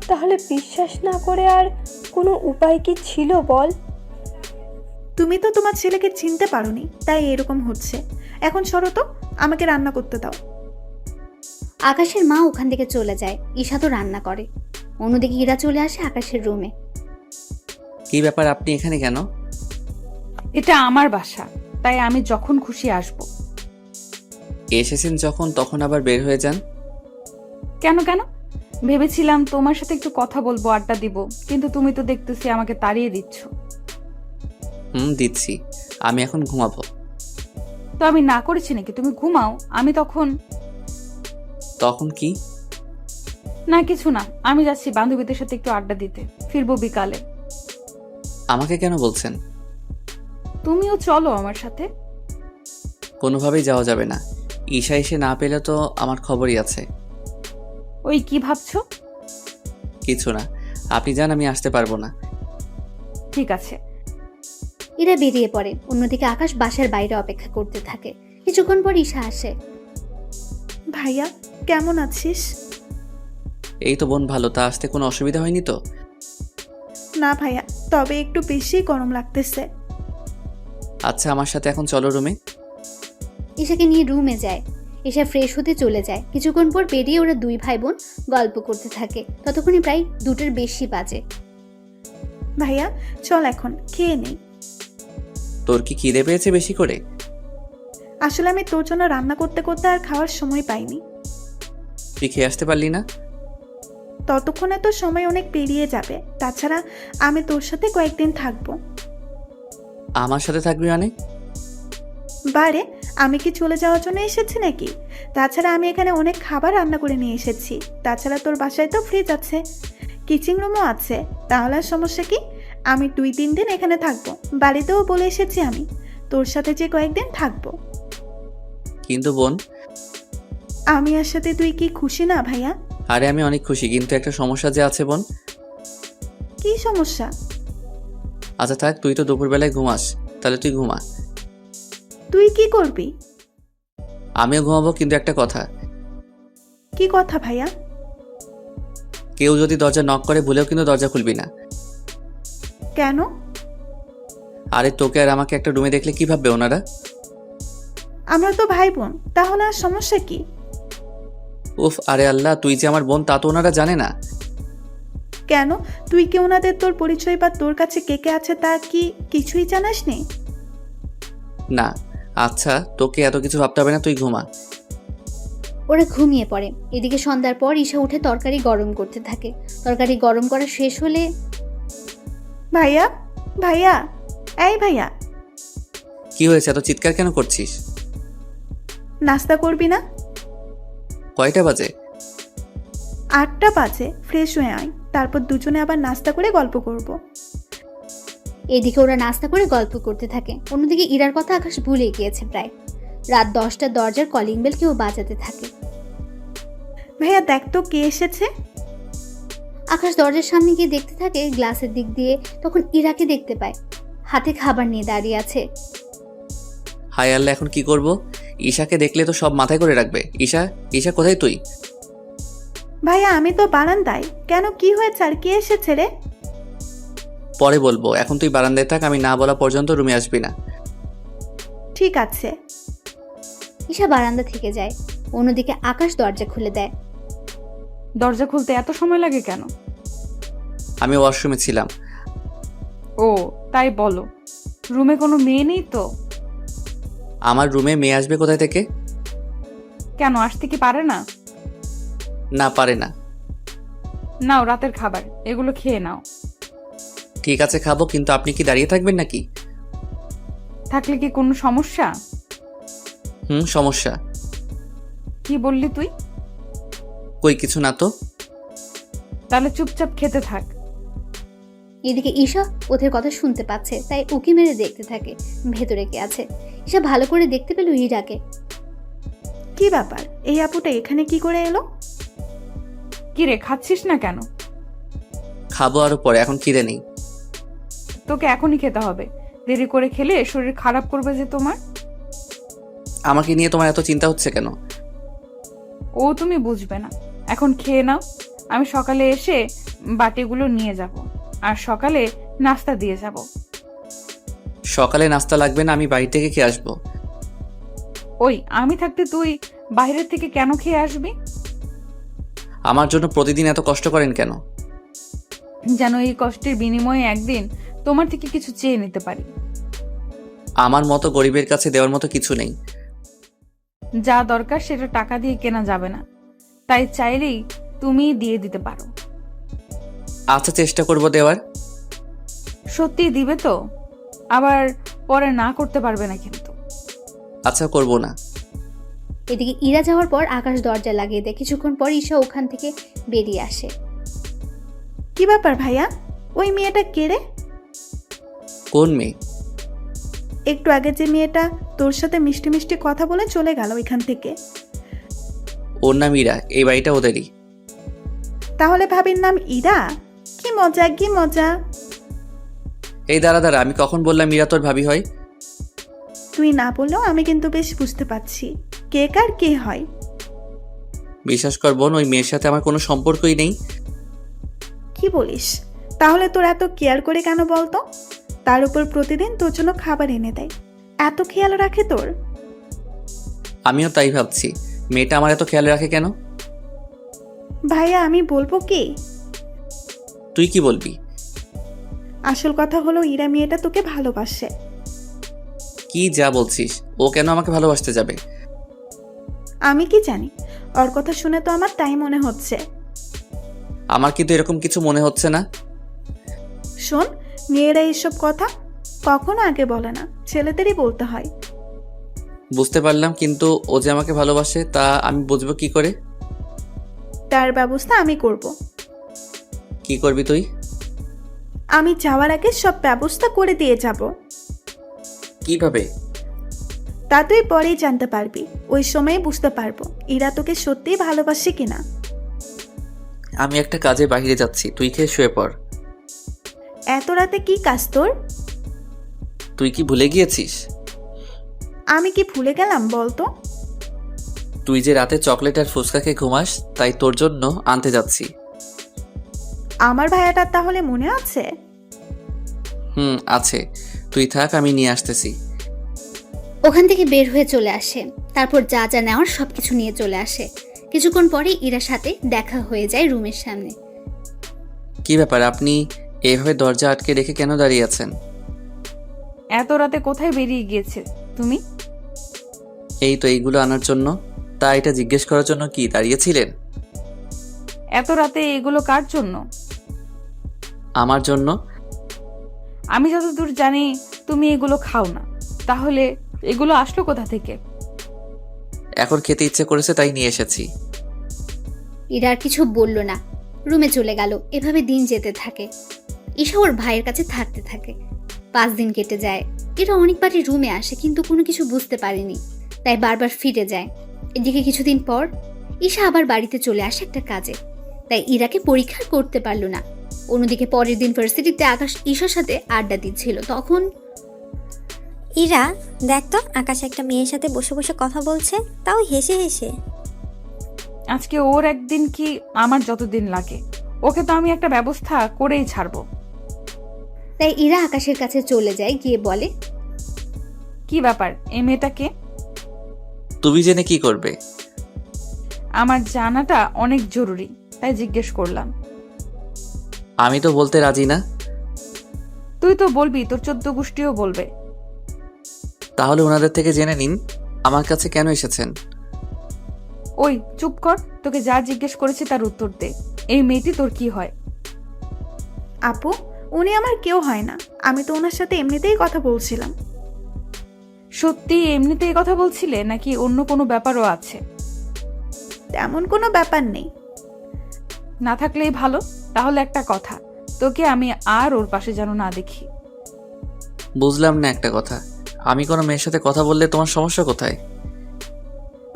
তাহলে বিশ্বাস না করে আর কোনো উপায় কি ছিল বল? তুমি তো তোমার ছেলেকে চিনতে পারোনি, তাই এরকম হচ্ছে। এখন সরো তো, আমাকে রান্না করতে দাও। আকাশের মা ওখান থেকে চলে যায়। ঈশা তো রান্না করে। অন্যদিকে ইরা চলে আসে আকাশের রুমে। কি ব্যাপার, আপনি এখানে কেন? এটা আমার বাসা, তাই আমি যখন খুশি আসব। এসেছেন যখন, তখন আবার বের হয়ে যান। কেন কেন? ভেবেছিলাম তোমার সাথে একটু কথা বলবো, আড্ডা দিব, কিন্তু তুমি তো দেখতেছি আমাকে তাড়িয়ে দিচ্ছ। দিচ্ছি। আমি এখন ঘুমাবো। তো আমি না করেছি নাকি? তুমি ঘুমাও, আমি তখন কি? না কিছু না, আমি যাচ্ছি বান্ধবীদের সাথে একটু আড্ডা দিতে, ফিরবো বিকালে। আমাকে কেন বলছেন? তুমিও চলো আমার সাথে। কোনোভাবেই যাওয়া যাবে না। ঈশা এসে না পেলে তো আমার খবরই আছে। ওই কি ভাবছো? কিছু না, আপনি যান, আমি আসতে পারবো না। ঠিক আছে। ইরা বেরিয়ে পড়ে। অন্যদিকে আকাশ বাসার বাইরে অপেক্ষা করতে থাকে। কিছুক্ষণ পর ঈশা আসে। ভাইয়া কেমন আছিস? এই তো বোন, ভালো। তা আসতে কোনো অসুবিধা হয়নি তো? না ভাইয়া, তবে একটু বেশি গরম লাগতেছে। আচ্ছা, আমার সাথে এখন চলো রুমে। ঈশাকে নিয়ে রুমে যায়। ঈশা ফ্রেশ হতে চলে যায়। কিছুক্ষণ পর বেরিয়ে ওরা দুই ভাই বোন গল্প করতে থাকে। ততক্ষণে প্রায় 2টার বেশি বাজে। ভাইয়া চল এখন খেয়ে নেই। তোর কি খিদে পেয়েছে বেশি করে? আসলে আমি তোর জন্য রান্না করতে করতে আর খাওয়ার সময় পাইনি। তুই খেয়ে আসতে পারলি না? ততক্ষণে তো সময় অনেক পেরিয়ে যাবে। তাছাড়া আমি তোর সাথে কয়েকদিন থাকবো। আমার সাথে থাকবি মানে? বারে, আমি কি চলে যাওয়ার জন্য এসেছি নাকি? তাছাড়া আমি এখানে অনেক খাবার রান্না করে নিয়ে এসেছি। তাছাড়া তোর বাসায় তো ফ্রিজ আছে, কিচেন রুমও আছে। তাহলে আর সমস্যা কি? আমি 2-3 দিন এখানে থাকবো। বাড়িতেও বলে এসেছি আমি তোর সাথে যে কয়েকদিন থাকবো। কিন্তু বোন, আমি আর সাথে তুই কি খুশি না ভাইয়া? আরে আমি অনেক খুশি, কিন্তু একটা সমস্যা যে আছে বোন। কি সমস্যা? আচ্ছা থাক, তুই তো দুপুরবেলায় ঘুমাস, তাহলে তুই ঘুমা। তুই কি করবি? আমিও ঘুমাবো, কিন্তু একটা কথা। কি কথা ভাইয়া? কেউ যদি দরজা নক করে ভুলেও কিন্তু দরজা খুলবি না। কেন? আরে তোকে আর আমাকে একটা রুমে দেখলে কি ভাববে ওনারা? আমরা তো ভাই বোন, তাহলে আর সমস্যা কি? উফ, আরে আল্লাহ, তুই যে আমার বোন তা তো ওনারা জানে না। কেন? তুই কি ওনাদের তোর পরিচয় বা তোর কাছে কে কে আছে তা কি কিছুই জানাস নি? না। আচ্ছা, তোকে এত কিছু ভাবতে হবে না, তুই ঘুমা। ওরা ঘুমিয়ে পড়ে। এদিকে সন্ধ্যার পর ঈশা উঠে তরকারি গরম করতে থাকে। তরকারি গরম করা শেষ হলে, ভাইয়া ভাইয়া, এই ভাইয়া, কি হয়েছে, এত চিৎকার কেন করছিস? নাস্তা করবি না? কয়টা বাজে? 8টা বাজে। ফ্রেশ হয়ে আয়, তারপর দুজনে আবার নাস্তা করে গল্প করব। এদিকে ওরা নাস্তা করে গল্প করতে থাকে। অন্যদিকে ইরার কথা আকাশ ভুলে গিয়েছে প্রায়। রাত 10টা দরজার কলিং বেল কেউ বাজাতে থাকে। ভাইয়া দেখ তো কে এসেছে। আকাশ দরজার সামনে গিয়ে দেখতে থাকে গ্লাসের দিক দিয়ে। তখন ইরাকে দেখতে পায়, হাতে খাবার নিয়ে দাঁড়িয়ে আছে। হায় আল্লাহ, এখন কি করব? ঈশাকে দেখলে তো সব মাথায় করে রাখবে। ঈশা, ঈশা কোথায় তুই? ভাইয়া আমি তো বারান্দায়। কেন, কি হয়েছে আর কে এসেছে রে? পরে বলবো, এখন তুই বারান্দায় থাক, আমি না বলা পর্যন্ত রুমে আসবি না। ঠিক আছে। ঈশা বারান্দা থেকে যায়। অন্যদিকে আকাশ দরজা খুলে দেয়। দরজা খুলতে এত সময় লাগে কেন? আমি ওয়াশরুমে ছিলাম। ও তাই বলো, রুমে কোনো মেয়ে নেই তো? আমার রুমে মেয়ে আসবে কোথায় থেকে? কেন, আসতে কি পারে না? না, পারে না। নাও রাতের খাবার, এগুলো খেয়ে নাও। ঠিক আছে, খাবো, কিন্তু আপনি কি দাঁড়িয়ে থাকবেন নাকি? থাকলে কি কোনো সমস্যা? সমস্যা। কি বললি তুই? কই কিছু না তো। তাহলে চুপচাপ খেতে থাক। এদিকে ঈশা ওদের কথা শুনতে পাচ্ছে, তাই উকি মেরে দেখতে থাকে ভেতরে কে আছে। ঈশা ভালো করে দেখতে পেল ইরাকে। কি ব্যাপার, এই আপুটা এখানে কি করে এলো? কি রে, খাচ্ছিস না কেন? খাবো আরো পরে, এখন খিদে নেই। তোকে এখনই খেতে হবে, দেরি করে খেলে শরীর খারাপ করবে যে তোমার। আমাকে নিয়ে তোমার এত চিন্তা হচ্ছে কেন? ও তুমি বুঝবে না, এখন খেয়ে নাও। আমি সকালে এসে বাটিগুলো নিয়ে যাব, আর সকালে নাস্তা দিয়ে যাব। সকালে নাস্তা লাগবে না, আমি বাড়ি থেকে খেয়ে আসবো। ওই আমি থাকতে তুই বাইরের থেকে কেন খেয়ে আসবি? আমার জন্য প্রতিদিন এত কষ্ট করেন কেন? যেন এই কষ্টের বিনিময়ে একদিন তোমার থেকে কিছু চেয়ে নিতে পারি। আমার মতো গরিবের কাছে দেওয়ার মতো কিছু নেই। যা দরকার সেটা টাকা দিয়ে কেনা যাবে না, তাই চাইলেই তুমি দিয়ে দিতে পারো। আচ্ছা, চেষ্টা করব দেওয়ার। সত্যি দিবে তো? আবার পরে না করতে পারবে না কিন্তু। আচ্ছা, করব না। এদিকে ইরা যাওয়ার পর আকাশ দরজা লাগিয়ে দেয়। কিছুক্ষণ পর ঈশা ওখান থেকে বেরিয়ে আসে। কি ব্যাপার ভাইয়া, ওই মেয়েটা কে রে? কোন মেয়ে? একটু আগে যে মেয়েটা তোর সাথে মিষ্টি মিষ্টি কথা বলে চলে গেল ওইখান থেকে। ওর নাম ইরা, এই বাড়িটা ওদেরই। তাহলে ভাবির নাম ইরা? কি মজা কি মজা। এই দাঁড়া, আমি কখন বললাম ইরা তোর ভাবি হয়? তুই না বললেও আমি কিন্তু বেশ বুঝতে পারছি কে কার কে হয়। বিশ্বাস কর বোন, ওই মেয়ের সাথে আমার কোনো সম্পর্কই নেই। কি বলিস? তাহলে তোর এত কেয়ার করে কেন বলতো? তার উপর প্রতিদিন তোর জন্য খাবার এনে দেয়, এত খেয়াল রাখে তোর? আমিও তাই ভাবছি, মেয়েটা আমার এত খেয়াল রাখে কেন? ভাইয়া আমি বলবো কি? তুই কি বলবি? আসল কথা হলো ইরা মেয়েটা তোকে ভালোবাসে। কি যা বলছিস? ও কেন আমাকে ভালোবাসতে যাবে? আমি কি জানি, ওর কথা শুনে তো আমার তাই মনে হচ্ছে। আমার কিন্তু এরকম কিছু মনে হচ্ছে না। শোন, মেয়েরা এইসব কথা কখনো আগে বলে না, ছেলেদেরই বলতে হয়। বুঝতে পারলাম, কিন্তু ও যে আমাকে ভালোবাসে তা আমি বুঝবো কি করে? তার ব্যবস্থা আমি করব। কি করবি তুই? আমি যাওয়ার আগে সব ব্যবস্থা করে দিয়ে যাব। কিভাবে? তা তুই পরেই জানতে পারবি, ওই সময়ে বুঝতে পারবো ইরা তোকে সত্যিই ভালোবাসে কিনা। আমি একটা কাজে বাইরে যাচ্ছি, তুই খেয়ে শুয়ে পড়। এত রাতে কি কাজ তোর? তুই কি ভুলে গিয়েছিস? আমি কি ভুলে গেলাম বলতো? তুই যে রাতে চকলেট আর ফুচকা খেয়ে ঘুমাস, তাই তোর জন্য আনতে যাচ্ছি। আমার ভাইয়াটার তাহলে মনে আছে? আছে। তুই থাক, আমি নিয়ে আসতেছি। ওখান থেকে বের হয়ে চলে আসে। তারপর যা যা নেওয়ার সবকিছু নিয়ে চলে আসে। কিছুক্ষণ পরে ইরার সাথে দেখা হয়ে যায় রুমের সামনে। কি ব্যাপার, আপনি এইভাবে দরজা আটকে রেখে কেন দাঁড়িয়ে আছেন? এত রাতে কোথায় বেরিয়ে গিয়েছে তুমি? এই তো এইগুলো আনার জন্য। তা এটা জিজ্ঞেস করার জন্য কি দাঁড়িয়েছিলেন? এত রাতে এগুলো কার জন্য? আমার জন্য। আমি যতদূর জানি তুমি এগুলো খাও না, তাহলে এগুলো আসলো কোথা থেকে? এখন খেতে ইচ্ছে করেছে তাই নিয়ে এসেছি। ইরা আর কিছু বলল না, রুমে চলে গেল। এভাবে দিন যেতে থাকে। ঈশা ওর ভাইয়ের কাছে থাকতে থাকে। 5 দিন কেটে যায়। এরা অনেকবারই রুমে আসে, কিন্তু কোনো কিছু বুঝতে পারেনি, তাই বারবার ফিরে যায়। এদিকে কিছুদিন পর ঈশা আবার বাড়িতে চলে আসে একটা কাজে, তাই ইরাকে পরীক্ষা করতে পারল না। অন্যদিকে পরের দিন ভার্সিটিতে আকাশ ঈশার সাথে আড্ডা দিচ্ছিল। তখন ইরা, দেখ তো আকাশ একটা মেয়ের সাথে বসে বসে কথা বলছে, তাও হেসে হেসে। আজকে ওর একদিন কি আমার যতদিন লাগে, ওকে তো আমি একটা ব্যবস্থা করেই ছাড়বো। তাই ইরা আকাশের কাছে চলে যায়, গিয়ে বলে, কি ব্যাপার, এই মেয়েটাকে? তুমি জেনে কি করবে? আমার জানাটা অনেক জরুরি, তাই জিজ্ঞেস করলাম। আমি তো বলতে রাজি না। তুই তো বলবি, তোর 14 গোষ্ঠীও বলবে। তাহলে ওনাদের থেকে জেনে নিন আমার কাছে কেন এসেছেন। ওই চুপ কর, তোকে যা জিজ্ঞেস করেছি তার উত্তর দে। এই মেয়েটি তোর কি হয়? আপু, উনি আমার কেউ হয় না, আমি তো ওনার সাথে এমনিতেই কথা বলছিলাম। সত্যি এমনিতেই কথা বলছিলে নাকি অন্য কোনো ব্যাপারও আছে? তেমন কোনো ব্যাপার নেই। না থাকলেই ভালো। তাহলে একটা কথা, তোকে আমি আর ওর পাশে যেন না দেখি। বুঝলাম না একটা কথা, আমি কোনো মেয়ের সাথে কথা বললে তোমার সমস্যা কোথায়?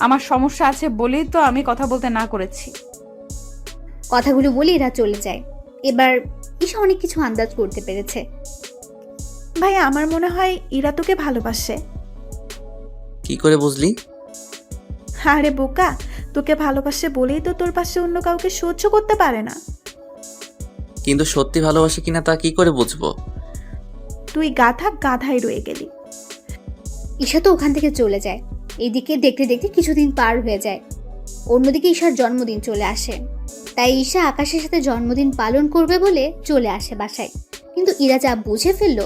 আমার সমস্যা আছে বলেই তো আমি কথা বলতে না করেছি। কথাগুলো বলে এরা চলে যায়। এবার ঈশা অনেক কিছু আন্দাজ করতে পেরেছে। ভাই, আমার মনে হয় ইরা তোকে ভালোবাসে। কি করে বুঝলি? আরে বোকা, তোকে ভালোবাসে বলেই তো তোর পাশে অন্য কাউকে সহ্য করতে পারে না। কিন্তু সত্যি ভালোবাসে কিনা তা কি করে বুঝবো? তুই গাধাই রয়ে গেলি। ঈশা তো ওখান থেকে চলে যায়। এইদিকে দেখতে দেখতে কিছুদিন পার হয়ে যায়। অন্যদিকে ঈশার জন্মদিন চলে আসে। তাই ঈশা আকাশের সাথে জন্মদিন পালন করবে বলে চলে আসে বাসায়। কিন্তু ইরা যা বুঝে ফেললো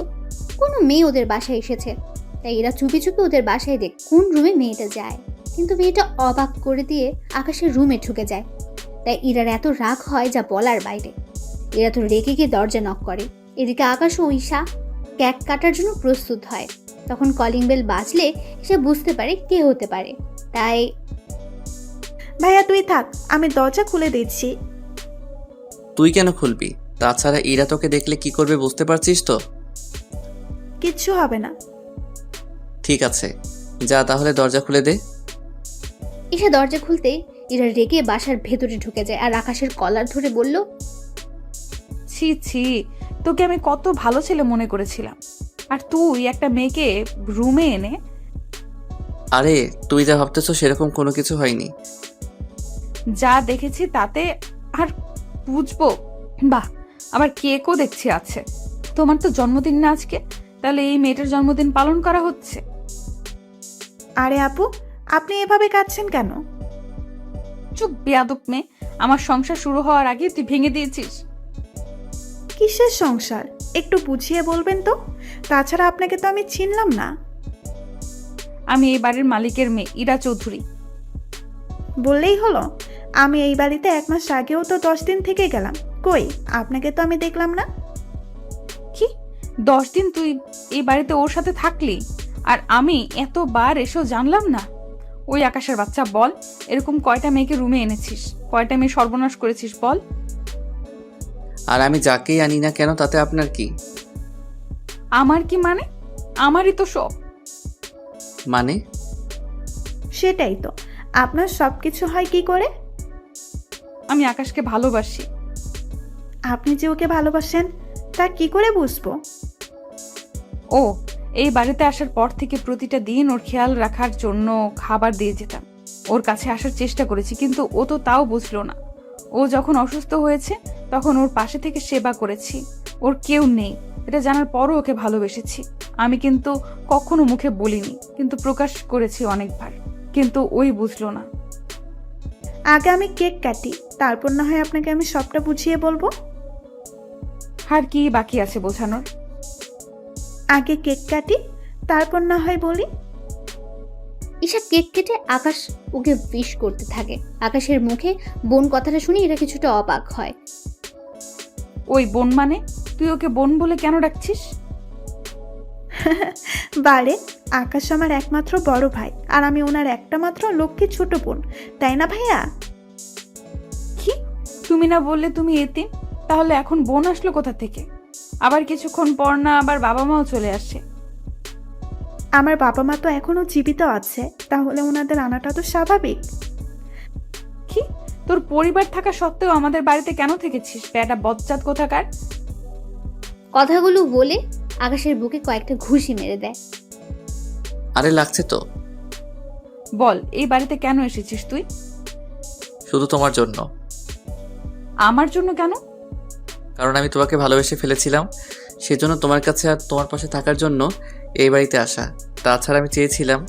কোনো মেয়ে ওদের বাসায় এসেছে, তাই এরা চুপি চুপি ওদের বাসায় দেখ কোন রুমে মেয়েটা যায়। কিন্তু মেয়েটা অবাক করে দিয়ে আকাশের রুমে ঢুকে যায়। তাই ইরার এত রাগ হয় যা বলার বাইরে। এরা তো রেগে গিয়ে দরজা নক করে। এদিকে আকাশ ও ঈশা কেক কাটার জন্য প্রস্তুত হয়। তখন কলিং বেল বাজলে সে বুঝতে পারে কে হতে পারে। তাই ভাইয়া তুই থাক, আমি দরজা খুলে দিচ্ছি। তুই কেন খুলবি? তাছাড়া ইরা তোকে দেখলে কি করবে বুঝতে পারছিস তো? কিচ্ছু হবে না। ঠিক আছে, যা তাহলে দরজা খুলে দে। ঈশা দরজা খুলতে ইরা রেগে বাসার ভেতরে ঢুকে যায় আর আকাশের কলার ধরে বলল, ছি ছি, তোকে আমি কত ভালো ছেলে মনে করেছিলাম, আর তুই একটা মেয়েকে রুমে এনে। আরে তুই যা ভাবতেছো সেরকম কোনো কিছু হয়নি। যা দেখেছি তাতে আর বুঝবো? বাহ, আবার কেকও দেখছি আছে। তোমার তো জন্মদিন না আজকে, তাহলে এই মেয়েটার জন্মদিন পালন করা হচ্ছে? আরে আপু, আপনি এভাবে কাঁদছেন কেন? চুপ বেয়াদব মেয়ে, আমার সংসার শুরু হওয়ার আগে তুই ভেঙে দিয়েছিস। কিসের সংসার? একটু বুঝিয়ে বলবেন তো, তাছাড়া আপনাকে তো আমি চিনলাম না। আমি এই বাড়ির মালিকের মেয়ে ইরা চৌধুরী। বললেই হলো? আমি এই বাড়িতে 1 মাস আগেও তো 10 দিন থেকে গেলাম, কই আপনাকে তো আমি দেখলাম না। কি 10 দিন তুই এই বাড়িতে ওর সাথে থাকলি, আর আমি এতবার এসেও জানলাম না? ওই আকাশের বাচ্চা, বল এরকম কয়টা মেয়েকে রুমে এনেছিস, কয়টা মেয়ে সর্বনাশ করেছিস বল। আর আমি যাকেই আনি না কেন তাতে আপনার কি? আমার কি মানে? আমারই তো সব। মানে? সেটাই তো, আপনার সবকিছু হয় কি করে? আমি আকাশকে ভালোবাসি। আপনি যে ওকে ভালোবাসেন তা কি করে বুঝবো? ও এই বাড়িতে আসার পর থেকে প্রতিটা দিন ওর খেয়াল রাখার জন্য খাবার দিয়ে যেতাম, ওর কাছে আসার চেষ্টা করেছি, কিন্তু ও তো তাও বুঝলো না। ও যখন অসুস্থ হয়েছে তখন ওর পাশে থেকে সেবা করেছি। ওর কেউ নেই এটা জানার পরও ওকে ভালোবেসেছি। আমি কিন্তু কখনো মুখে বলিনি, কিন্তু প্রকাশ করেছি অনেকবার, কিন্তু ওই বুঝলো না। আগে আমি কেক কাটি, তারপর না হয় আপনাকে আমি সবটা বুঝিয়ে বলবো। আর কি বাকি আছে বোঝানোর? আগে কেক কাটি, তারপর না হয় বলি। ঈশা কেক কেটে আকাশ ওকে উইশ করতে থাকে। আকাশের মুখে বোন কথাটা শুনে এরা কিছুটা অবাক হয়। ওই বোন মানে? তুই ওকে বোন বলে কেন ডাকছিস? বারে, আকাশ আমার একমাত্র বড় ভাই, আর আমি ওনার একটা মাত্র লক্ষ্মী ছোট বোন, তাই না ভাইয়া? কি তুমি না বললে তুমি এতিম? তাহলে এখন বোন আসলো কোথা থেকে? আবার কিছুক্ষণ পর না আবার বাবা মাও চলে আসে। আমার বাবা মা তো এখনো জীবিত আছে, তাহলে ওনাদের আনাটা তো স্বাভাবিক। কি তোর পরিবার থাকা সত্ত্বেও আমাদের বাড়িতে কেন থেকেছিস বেটা বজ্জাত কোথাকার? কথাগুলো বলে আকাশের বুকে কয়েকটা ঘুষি মেরে দেয়। আরে লাগছে তো। বল এই বাড়িতে কেন এসেছিস তুই? শুধু তোমার জন্য। আমার জন্য কেন? কারণ আমি তোমাকে ভালোবেসে ফেলেছিলাম, সেজন্য তোমার কাছে আর তোমার পাশে থাকার জন্য এই বাড়িতে আসা। তাছাড়া আমি চেয়েছিলাম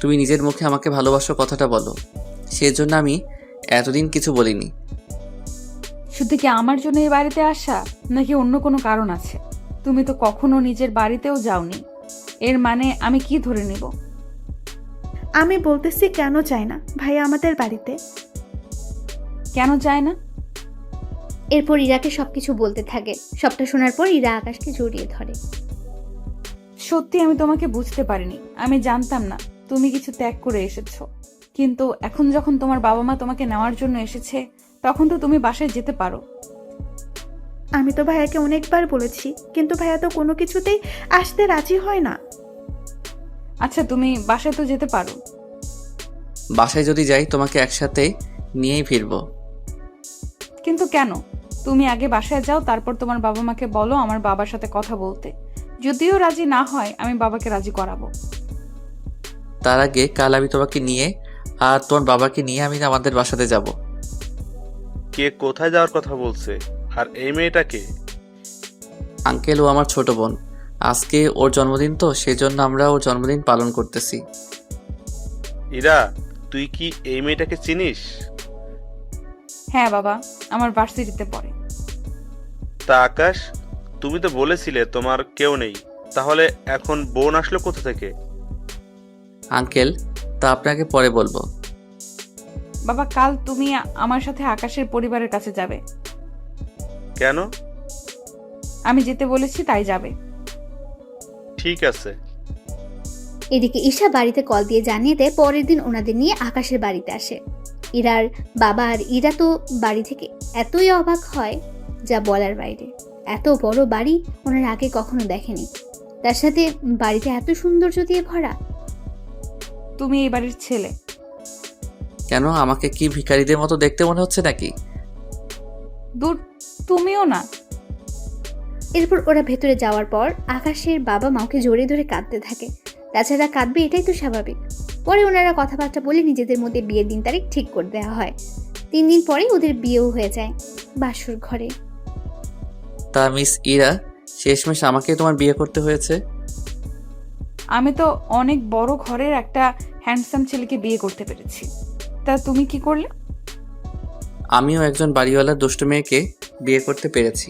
তুমি নিজের মুখে আমাকে ভালোবাসো কথাটা বলো, সেজন্য আমি এতদিন কিছু বলিনি। শুধু কি আমার জন্য এই বাড়িতে আসা, নাকি অন্য কোনো কারণ আছে? তুমি তো কখনো নিজের বাড়িতেও যাওনি, এর মানে আমি কি ধরে নিব? আমি বলতেছি কেন চাই না ভাইয়া আমাদের বাড়িতে? কেন যায় না? এরপর ইরাকে সবকিছু বলতে থাকে। সবটা শোনার পর ইরা আকাশকে জড়িয়ে ধরে। সত্যি আমি তোমাকে বুঝতে পারিনি, আমি জানতাম না তুমি কিছু ত্যাগ করে এসেছো, কিন্তু এখন যখন তোমার বাবা মা তোমাকে নেওয়ার জন্য এসেছে তখন তো তুমি বাসায় যেতে পারো। আমি তো ভাইয়াকে অনেকবার বলেছি, কিন্তু ভাইয়া তো কোনো কিছুতেই আসতে রাজি হয় না। আচ্ছা তুমি বাসায় তো যেতে পারো। বাসায় যদি যাই তোমাকে একসাথে নিয়েই ফিরবো। কিন্তু কেন? তুমি আগে বাসায় যাও, তারপর তোমার বাবা মাকে বলো আমার বাবার সাথে কথা বলতে। যদিও রাজি না হয় আমি বাবাকে রাজি করাবো। তার আগে কাল আমি তোমাকে নিয়ে আর তোমার বাবাকে নিয়ে আমি আমাদের বাসাতে যাব। কে কোথায় যাওয়ার কথা বলছে? আর এই মেয়েটা কে? আঙ্কেল, ও আমার ছোট বোন। আজকে ওর জন্মদিন তো, সেজন্য আমরা ওর জন্মদিন পালন করতেছি। ইরা, তুই কি এই মেয়েটাকে চিনিস? হ্যাঁ বাবা, আমার ভার্সিটিতে পড়ে। তা আকাশ, তুমি তো বলেছিলে তোমার কেউ নেই, তাহলে এখন বোন আসলো কোথা থেকে? আঙ্কেল, তা আপনাকে পরে বলবো। বাবা, কাল তুমি আমার সাথে আকাশের পরিবারের কাছে যাবে। কেন? আমি যেতে বলেছি তাই যাবে। ঠিক আছে। এদিকে ঈশা বাড়িতে কল দিয়ে জানিয়ে দেয় পরের দিন ওনাদের নিয়ে আকাশের বাড়িতে আসে। ইরার বাবা আর ইরা তো বাড়ি থেকে এতই অবাক হয় যা বলার বাইরে। এত বড় বাড়ি ওনার আগে কখনো দেখেনি, তার সাথে বাড়িতে এত সৌন্দর্য দিয়ে ভরা। তুমি এই বাড়ির ছেলে। কেন, আমাকে কি ভিখারিদের মতো দেখতে মনে হচ্ছে নাকি? দূর, তুমিও না। এরপর ওরা ভেতরে যাওয়ার পর আকাশের বাবা মাকে জড়িয়ে ধরে কাঁদতে থাকে। তাছাড়া কাঁদবে এটাই তো স্বাভাবিক। পরে ওনারা কথাবার্তা বলে নিজেদের মধ্যে বিয়ের দিন তারিখ ঠিক করে দেওয়া হয়। 3 দিন পরে ওদের বিয়েও হয়ে যায় বাসর ঘরে। তা মিস ইরা, শেষমেশ আমাকে তোমার বিয়ে করতে হয়েছে? আমি তো অনেক বড় ঘরের একটা হ্যান্ডসাম ছেলেকে বিয়ে করতে পেরেছি। তা তুমি কি করলে? আমিও একজন বাড়িওয়ালার দুষ্ট মেয়েকে বিয়ে করতে পেরেছি।